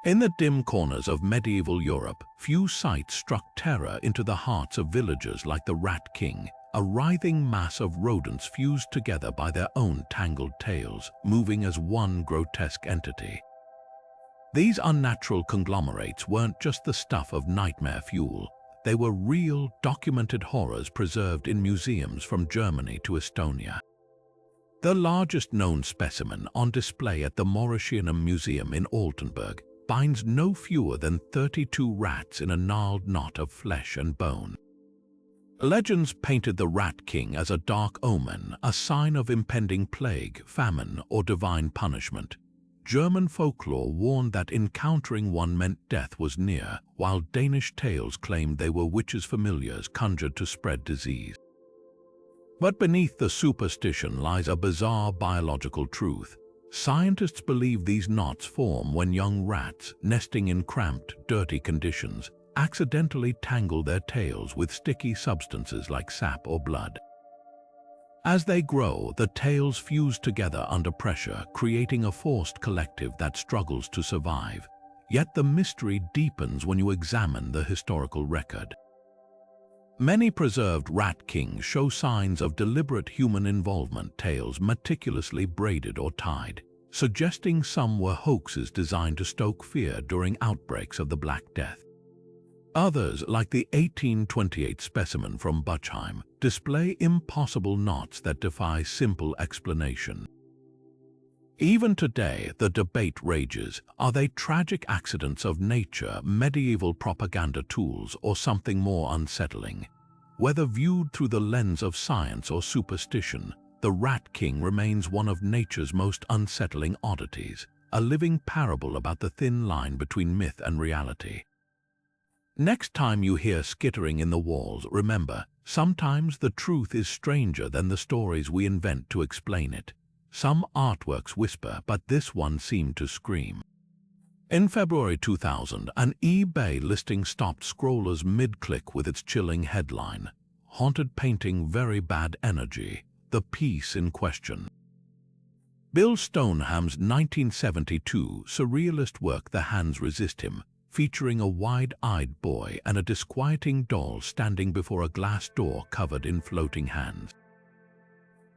In the dim corners of medieval Europe, few sights struck terror into the hearts of villagers like the Rat King, a writhing mass of rodents fused together by their own tangled tails, moving as one grotesque entity. These unnatural conglomerates weren't just the stuff of nightmare fuel. They were real, documented horrors preserved in museums from Germany to Estonia. The largest known specimen, on display at the Mauritianum Museum in Altenburg, binds no fewer than 32 rats in a gnarled knot of flesh and bone. Legends painted the Rat King as a dark omen, a sign of impending plague, famine, or divine punishment. German folklore warned that encountering one meant death was near, while Danish tales claimed they were witches' familiars conjured to spread disease. But beneath the superstition lies a bizarre biological truth. Scientists believe these knots form when young rats, nesting in cramped, dirty conditions, accidentally tangle their tails with sticky substances like sap or blood. As they grow, the tails fuse together under pressure, creating a forced collective that struggles to survive. Yet the mystery deepens when you examine the historical record. Many preserved rat kings show signs of deliberate human involvement, tails meticulously braided or tied, suggesting some were hoaxes designed to stoke fear during outbreaks of the Black Death. Others, like the 1828 specimen from Buchheim, display impossible knots that defy simple explanation. Even today, the debate rages: are they tragic accidents of nature, medieval propaganda tools, or something more unsettling? Whether viewed through the lens of science or superstition, the Rat King remains one of nature's most unsettling oddities, a living parable about the thin line between myth and reality. Next time you hear skittering in the walls, remember, sometimes the truth is stranger than the stories we invent to explain it. Some artworks whisper, but this one seemed to scream. In February 2000, an eBay listing stopped scrollers mid-click with its chilling headline, "Haunted Painting Very Bad Energy, the Piece in Question." Bill Stoneham's 1972 surrealist work The Hands Resist Him, featuring a wide-eyed boy and a disquieting doll standing before a glass door covered in floating hands.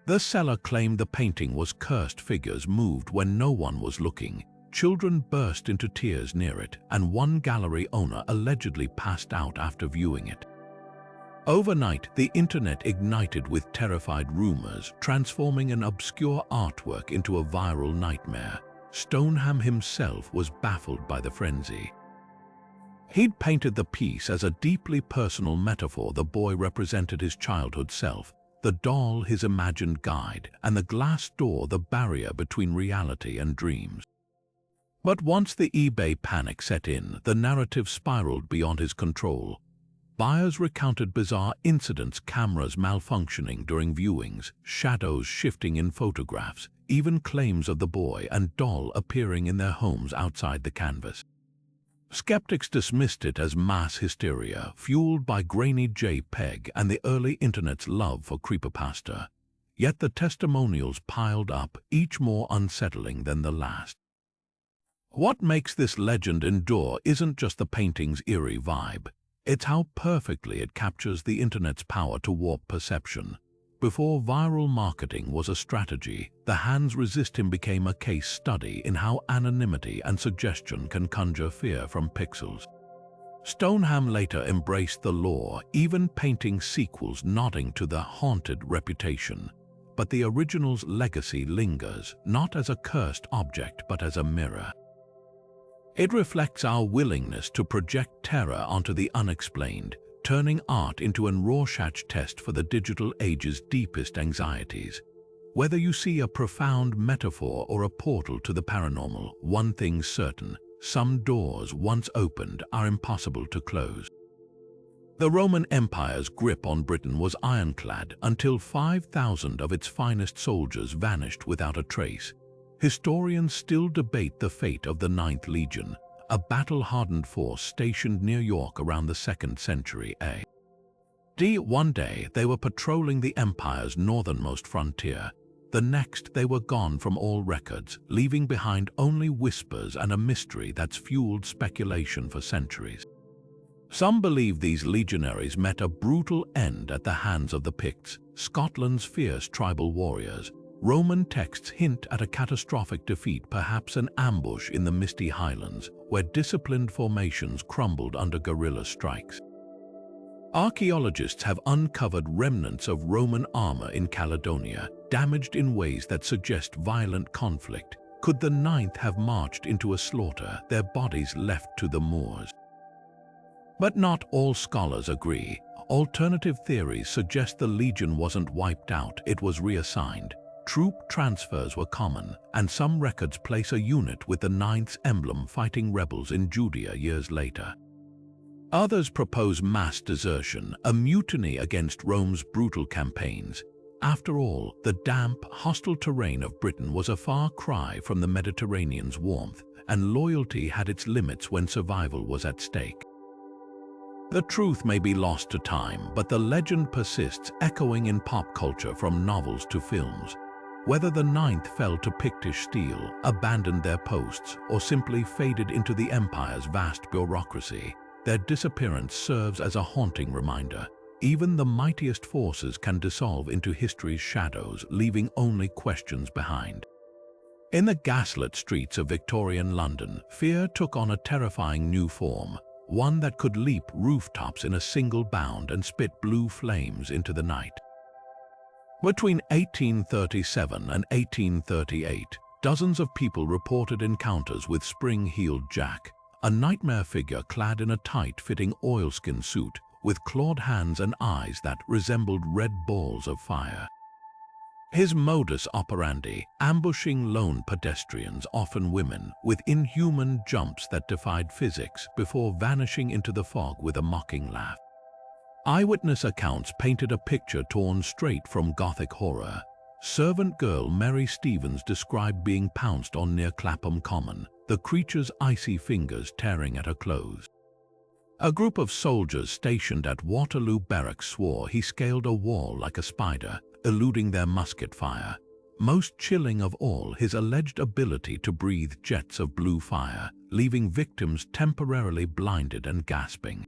The seller claimed the painting was cursed figures moved when no one was looking. Children burst into tears near it, and one gallery owner allegedly passed out after viewing it. Overnight, the internet ignited with terrified rumors, transforming an obscure artwork into a viral nightmare. Stoneham himself was baffled by the frenzy. He'd painted the piece as a deeply personal metaphor. The boy represented his childhood self, the doll his imagined guide, and the glass door the barrier between reality and dreams. But once the eBay panic set in, the narrative spiraled beyond his control. Buyers recounted bizarre incidents: cameras malfunctioning during viewings, shadows shifting in photographs, even claims of the boy and doll appearing in their homes outside the canvas. Skeptics dismissed it as mass hysteria, fueled by grainy JPEG and the early internet's love for creepypasta. Yet the testimonials piled up, each more unsettling than the last. What makes this legend endure isn't just the painting's eerie vibe. It's how perfectly it captures the internet's power to warp perception. Before viral marketing was a strategy, the Hands Resist Him became a case study in how anonymity and suggestion can conjure fear from pixels. Stoneham later embraced the lore, even painting sequels nodding to the haunted reputation. But the original's legacy lingers, not as a cursed object but as a mirror. It reflects our willingness to project terror onto the unexplained, turning art into an Rorschach test for the digital age's deepest anxieties. Whether you see a profound metaphor or a portal to the paranormal, one thing's certain: some doors once opened are impossible to close. The Roman Empire's grip on Britain was ironclad until 5,000 of its finest soldiers vanished without a trace. Historians still debate the fate of the 9th Legion, a battle-hardened force stationed near York around the 2nd century AD. One day they were patrolling the Empire's northernmost frontier. The next they were gone from all records, leaving behind only whispers and a mystery that's fueled speculation for centuries. Some believe these legionaries met a brutal end at the hands of the Picts, Scotland's fierce tribal warriors. Roman texts hint at a catastrophic defeat, perhaps an ambush in the misty highlands, where disciplined formations crumbled under guerrilla strikes. Archaeologists have uncovered remnants of Roman armor in Caledonia, damaged in ways that suggest violent conflict. Could the 9th have marched into a slaughter, their bodies left to the Moors? But not all scholars agree. Alternative theories suggest the legion wasn't wiped out, it was reassigned. Troop transfers were common, and some records place a unit with the 9th's emblem fighting rebels in Judea years later. Others propose mass desertion, a mutiny against Rome's brutal campaigns. After all, the damp, hostile terrain of Britain was a far cry from the Mediterranean's warmth, and loyalty had its limits when survival was at stake. The truth may be lost to time, but the legend persists, echoing in pop culture from novels to films. Whether the 9th fell to Pictish steel, abandoned their posts, or simply faded into the Empire's vast bureaucracy, their disappearance serves as a haunting reminder. Even the mightiest forces can dissolve into history's shadows, leaving only questions behind. In the gaslit streets of Victorian London, fear took on a terrifying new form, one that could leap rooftops in a single bound and spit blue flames into the night. Between 1837 and 1838, dozens of people reported encounters with Spring-Heeled Jack, a nightmare figure clad in a tight-fitting oilskin suit with clawed hands and eyes that resembled red balls of fire. His modus operandi, ambushing lone pedestrians, often women, with inhuman jumps that defied physics before vanishing into the fog with a mocking laugh. Eyewitness accounts painted a picture torn straight from Gothic horror. Servant girl Mary Stevens described being pounced on near Clapham Common, the creature's icy fingers tearing at her clothes. A group of soldiers stationed at Waterloo Barracks swore he scaled a wall like a spider, eluding their musket fire. Most chilling of all, his alleged ability to breathe jets of blue fire, leaving victims temporarily blinded and gasping.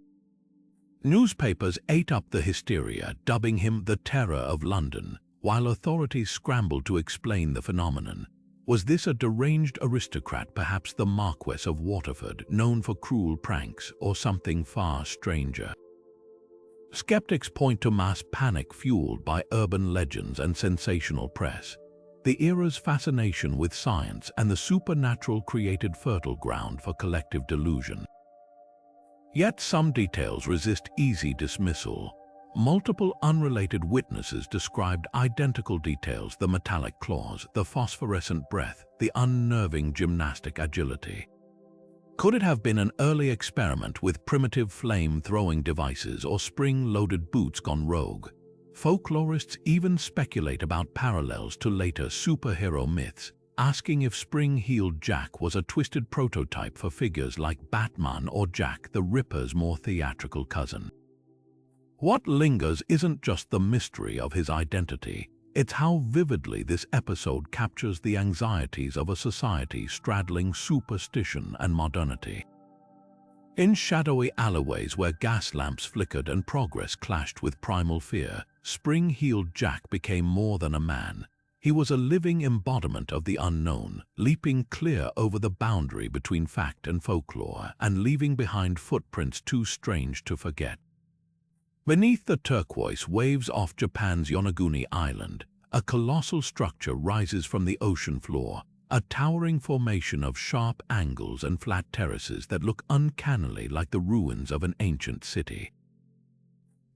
Newspapers ate up the hysteria, dubbing him the Terror of London, while authorities scrambled to explain the phenomenon. Was this a deranged aristocrat, perhaps the Marquess of Waterford, known for cruel pranks, or something far stranger? Skeptics point to mass panic fueled by urban legends and sensational press. The era's fascination with science and the supernatural created fertile ground for collective delusion. Yet some details resist easy dismissal. Multiple unrelated witnesses described identical details: the metallic claws, the phosphorescent breath, the unnerving gymnastic agility. Could it have been an early experiment with primitive flame-throwing devices or spring-loaded boots gone rogue? Folklorists even speculate about parallels to later superhero myths, asking if spring-heeled Jack was a twisted prototype for figures like Batman or Jack the Ripper's more theatrical cousin. What lingers isn't just the mystery of his identity, it's how vividly this episode captures the anxieties of a society straddling superstition and modernity. In shadowy alleyways where gas lamps flickered and progress clashed with primal fear, spring-heeled Jack became more than a man. He was a living embodiment of the unknown, leaping clear over the boundary between fact and folklore and leaving behind footprints too strange to forget. Beneath the turquoise waves off Japan's Yonaguni Island, a colossal structure rises from the ocean floor, a towering formation of sharp angles and flat terraces that look uncannily like the ruins of an ancient city.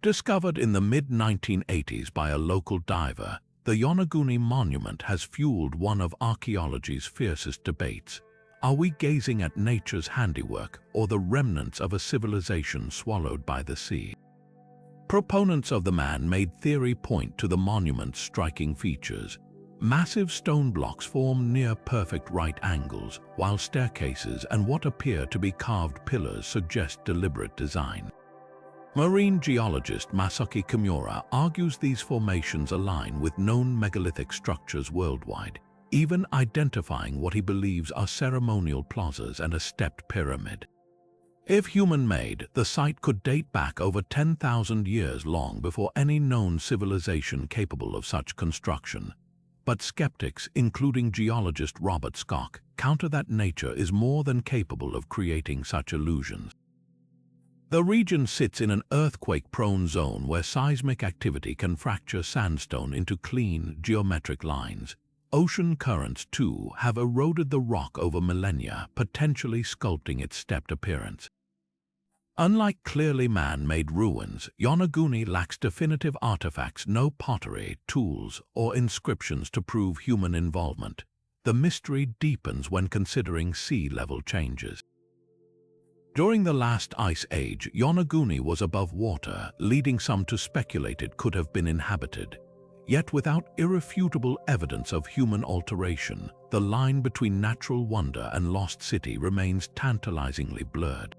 Discovered in the mid-1980s by a local diver, the Yonaguni Monument has fueled one of archaeology's fiercest debates. Are we gazing at nature's handiwork or the remnants of a civilization swallowed by the sea? Proponents of the man-made theory point to the monument's striking features. Massive stone blocks form near-perfect right angles, while staircases and what appear to be carved pillars suggest deliberate design. Marine geologist Masaki Kimura argues these formations align with known megalithic structures worldwide, even identifying what he believes are ceremonial plazas and a stepped pyramid. If human-made, the site could date back over 10,000 years long before any known civilization capable of such construction. But skeptics, including geologist Robert Schoch, counter that nature is more than capable of creating such illusions. The region sits in an earthquake-prone zone where seismic activity can fracture sandstone into clean, geometric lines. Ocean currents, too, have eroded the rock over millennia, potentially sculpting its stepped appearance. Unlike clearly man-made ruins, Yonaguni lacks definitive artifacts, no pottery, tools, or inscriptions to prove human involvement. The mystery deepens when considering sea level changes. During the last ice age, Yonaguni was above water, leading some to speculate it could have been inhabited. Yet without irrefutable evidence of human alteration, the line between natural wonder and lost city remains tantalizingly blurred.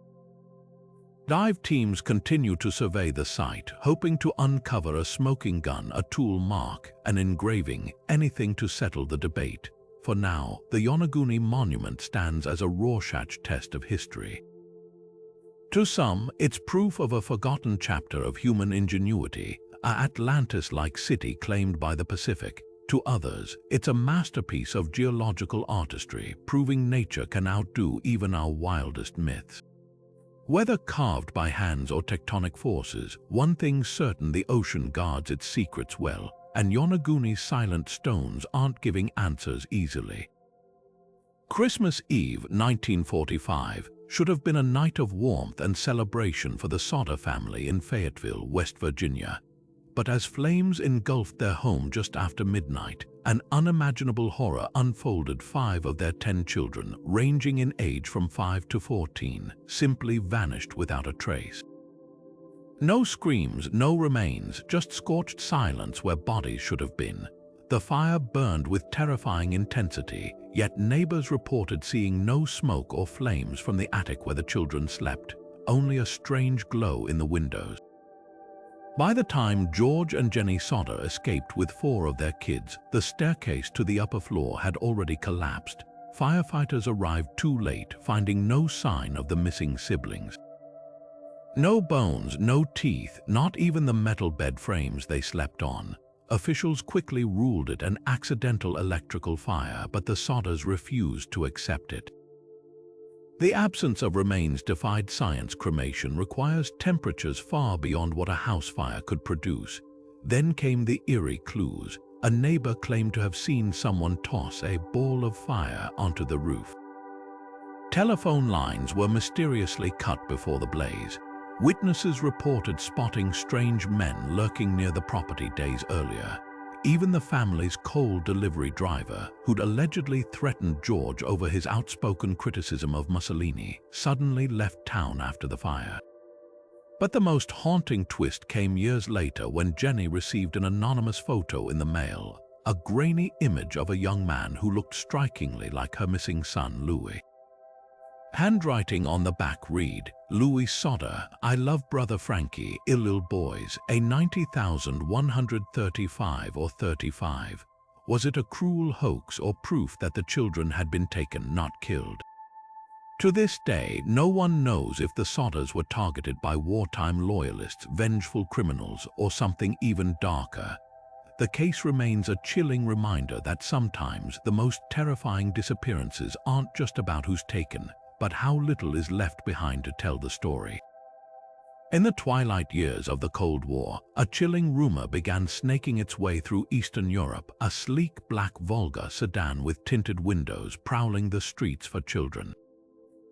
Dive teams continue to survey the site, hoping to uncover a smoking gun, a tool mark, an engraving, anything to settle the debate. For now, the Yonaguni Monument stands as a Rorschach test of history. To some, it's proof of a forgotten chapter of human ingenuity, an Atlantis-like city claimed by the Pacific. To others, it's a masterpiece of geological artistry, proving nature can outdo even our wildest myths. Whether carved by hands or tectonic forces, one thing's certain: the ocean guards its secrets well, and Yonaguni's silent stones aren't giving answers easily. Christmas Eve 1945 should have been a night of warmth and celebration for the Sodder family in Fayetteville, West Virginia. But as flames engulfed their home just after midnight, an unimaginable horror unfolded. 5 of their 10 children, ranging in age from 5 to 14, simply vanished without a trace. No screams, no remains, just scorched silence where bodies should have been. The fire burned with terrifying intensity, yet neighbors reported seeing no smoke or flames from the attic where the children slept, only a strange glow in the windows. By the time George and Jenny Sodder escaped with 4 of their kids, the staircase to the upper floor had already collapsed. Firefighters arrived too late, finding no sign of the missing siblings. No bones, no teeth, not even the metal bed frames they slept on. Officials quickly ruled it an accidental electrical fire, but the Sodders refused to accept it. The absence of remains defied science. Cremation requires temperatures far beyond what a house fire could produce. Then came the eerie clues. A neighbor claimed to have seen someone toss a ball of fire onto the roof. Telephone lines were mysteriously cut before the blaze. Witnesses reported spotting strange men lurking near the property days earlier. Even the family's coal delivery driver, who'd allegedly threatened George over his outspoken criticism of Mussolini, suddenly left town after the fire. But the most haunting twist came years later when Jenny received an anonymous photo in the mail, a grainy image of a young man who looked strikingly like her missing son, Louis. Handwriting on the back read, "Louis Sodder, I love brother Frankie, ill boys, a 90,135 or 35. Was it a cruel hoax or proof that the children had been taken, not killed?" To this day, no one knows if the Sodders were targeted by wartime loyalists, vengeful criminals, or something even darker. The case remains a chilling reminder that sometimes the most terrifying disappearances aren't just about who's taken, but how little is left behind to tell the story. In the twilight years of the Cold War, a chilling rumor began snaking its way through Eastern Europe, a sleek black Volga sedan with tinted windows prowling the streets for children.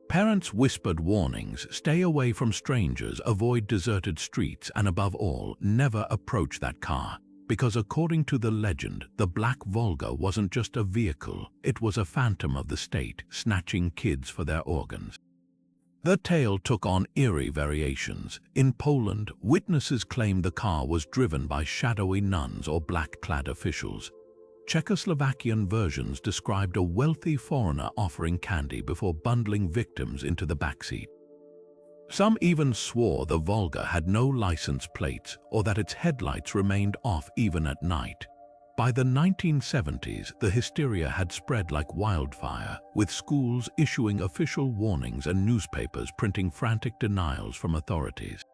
Parents whispered warnings: stay away from strangers, avoid deserted streets, and above all, never approach that car. Because according to the legend, the Black Volga wasn't just a vehicle, it was a phantom of the state, snatching kids for their organs. The tale took on eerie variations. In Poland, witnesses claimed the car was driven by shadowy nuns or black-clad officials. Czechoslovakian versions described a wealthy foreigner offering candy before bundling victims into the backseat. Some even swore the Volga had no license plates or that its headlights remained off even at night. By the 1970s, the hysteria had spread like wildfire, with schools issuing official warnings and newspapers printing frantic denials from authorities.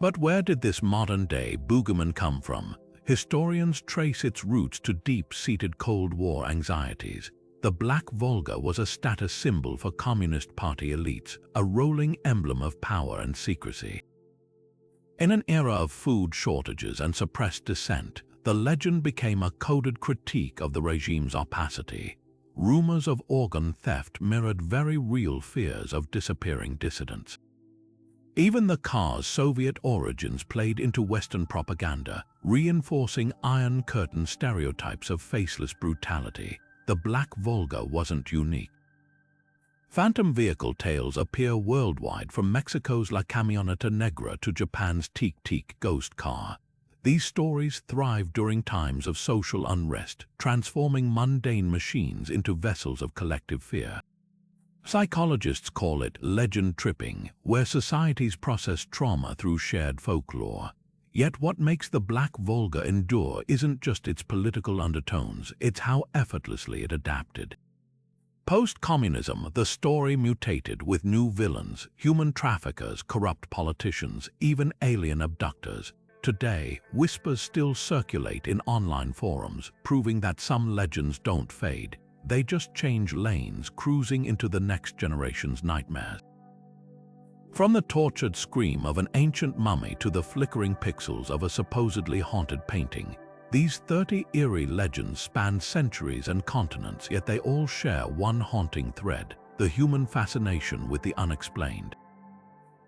But where did this modern-day boogeyman come from? Historians trace its roots to deep-seated Cold War anxieties. The Black Volga was a status symbol for Communist Party elites, a rolling emblem of power and secrecy. In an era of food shortages and suppressed dissent, the legend became a coded critique of the regime's opacity. Rumors of organ theft mirrored very real fears of disappearing dissidents. Even the car's Soviet origins played into Western propaganda, reinforcing Iron Curtain stereotypes of faceless brutality. The Black Volga wasn't unique. Phantom vehicle tales appear worldwide, from Mexico's La Camioneta Negra to Japan's Teak Teak ghost car. These stories thrive during times of social unrest, transforming mundane machines into vessels of collective fear. Psychologists call it legend tripping, where societies process trauma through shared folklore. Yet what makes the Black Volga endure isn't just its political undertones, it's how effortlessly it adapted. Post-communism, the story mutated with new villains, human traffickers, corrupt politicians, even alien abductors. Today, whispers still circulate in online forums, proving that some legends don't fade. They just change lanes, cruising into the next generation's nightmares. From the tortured scream of an ancient mummy to the flickering pixels of a supposedly haunted painting, these 30 eerie legends span centuries and continents, yet they all share one haunting thread: the human fascination with the unexplained.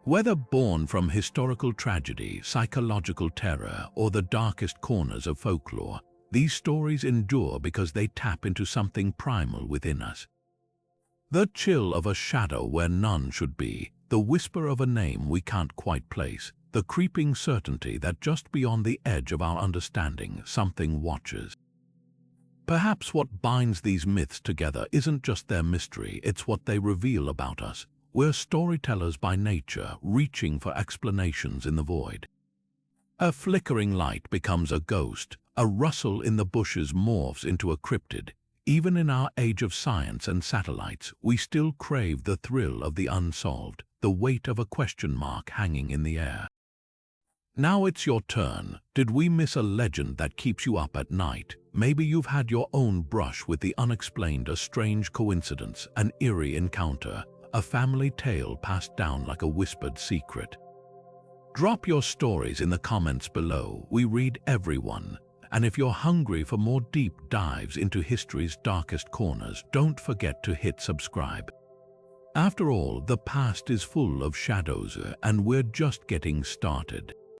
Whether born from historical tragedy, psychological terror, or the darkest corners of folklore, these stories endure because they tap into something primal within us. The chill of a shadow where none should be, the whisper of a name we can't quite place, the creeping certainty that just beyond the edge of our understanding, something watches. Perhaps what binds these myths together isn't just their mystery, it's what they reveal about us. We're storytellers by nature, reaching for explanations in the void. A flickering light becomes a ghost, a rustle in the bushes morphs into a cryptid. Even in our age of science and satellites, we still crave the thrill of the unsolved, the weight of a question mark hanging in the air. Now it's your turn. Did we miss a legend that keeps you up at night? Maybe you've had your own brush with the unexplained, a strange coincidence, an eerie encounter, a family tale passed down like a whispered secret. Drop your stories in the comments below. We read every one. And if you're hungry for more deep dives into history's darkest corners, don't forget to hit subscribe. After all, the past is full of shadows, and we're just getting started.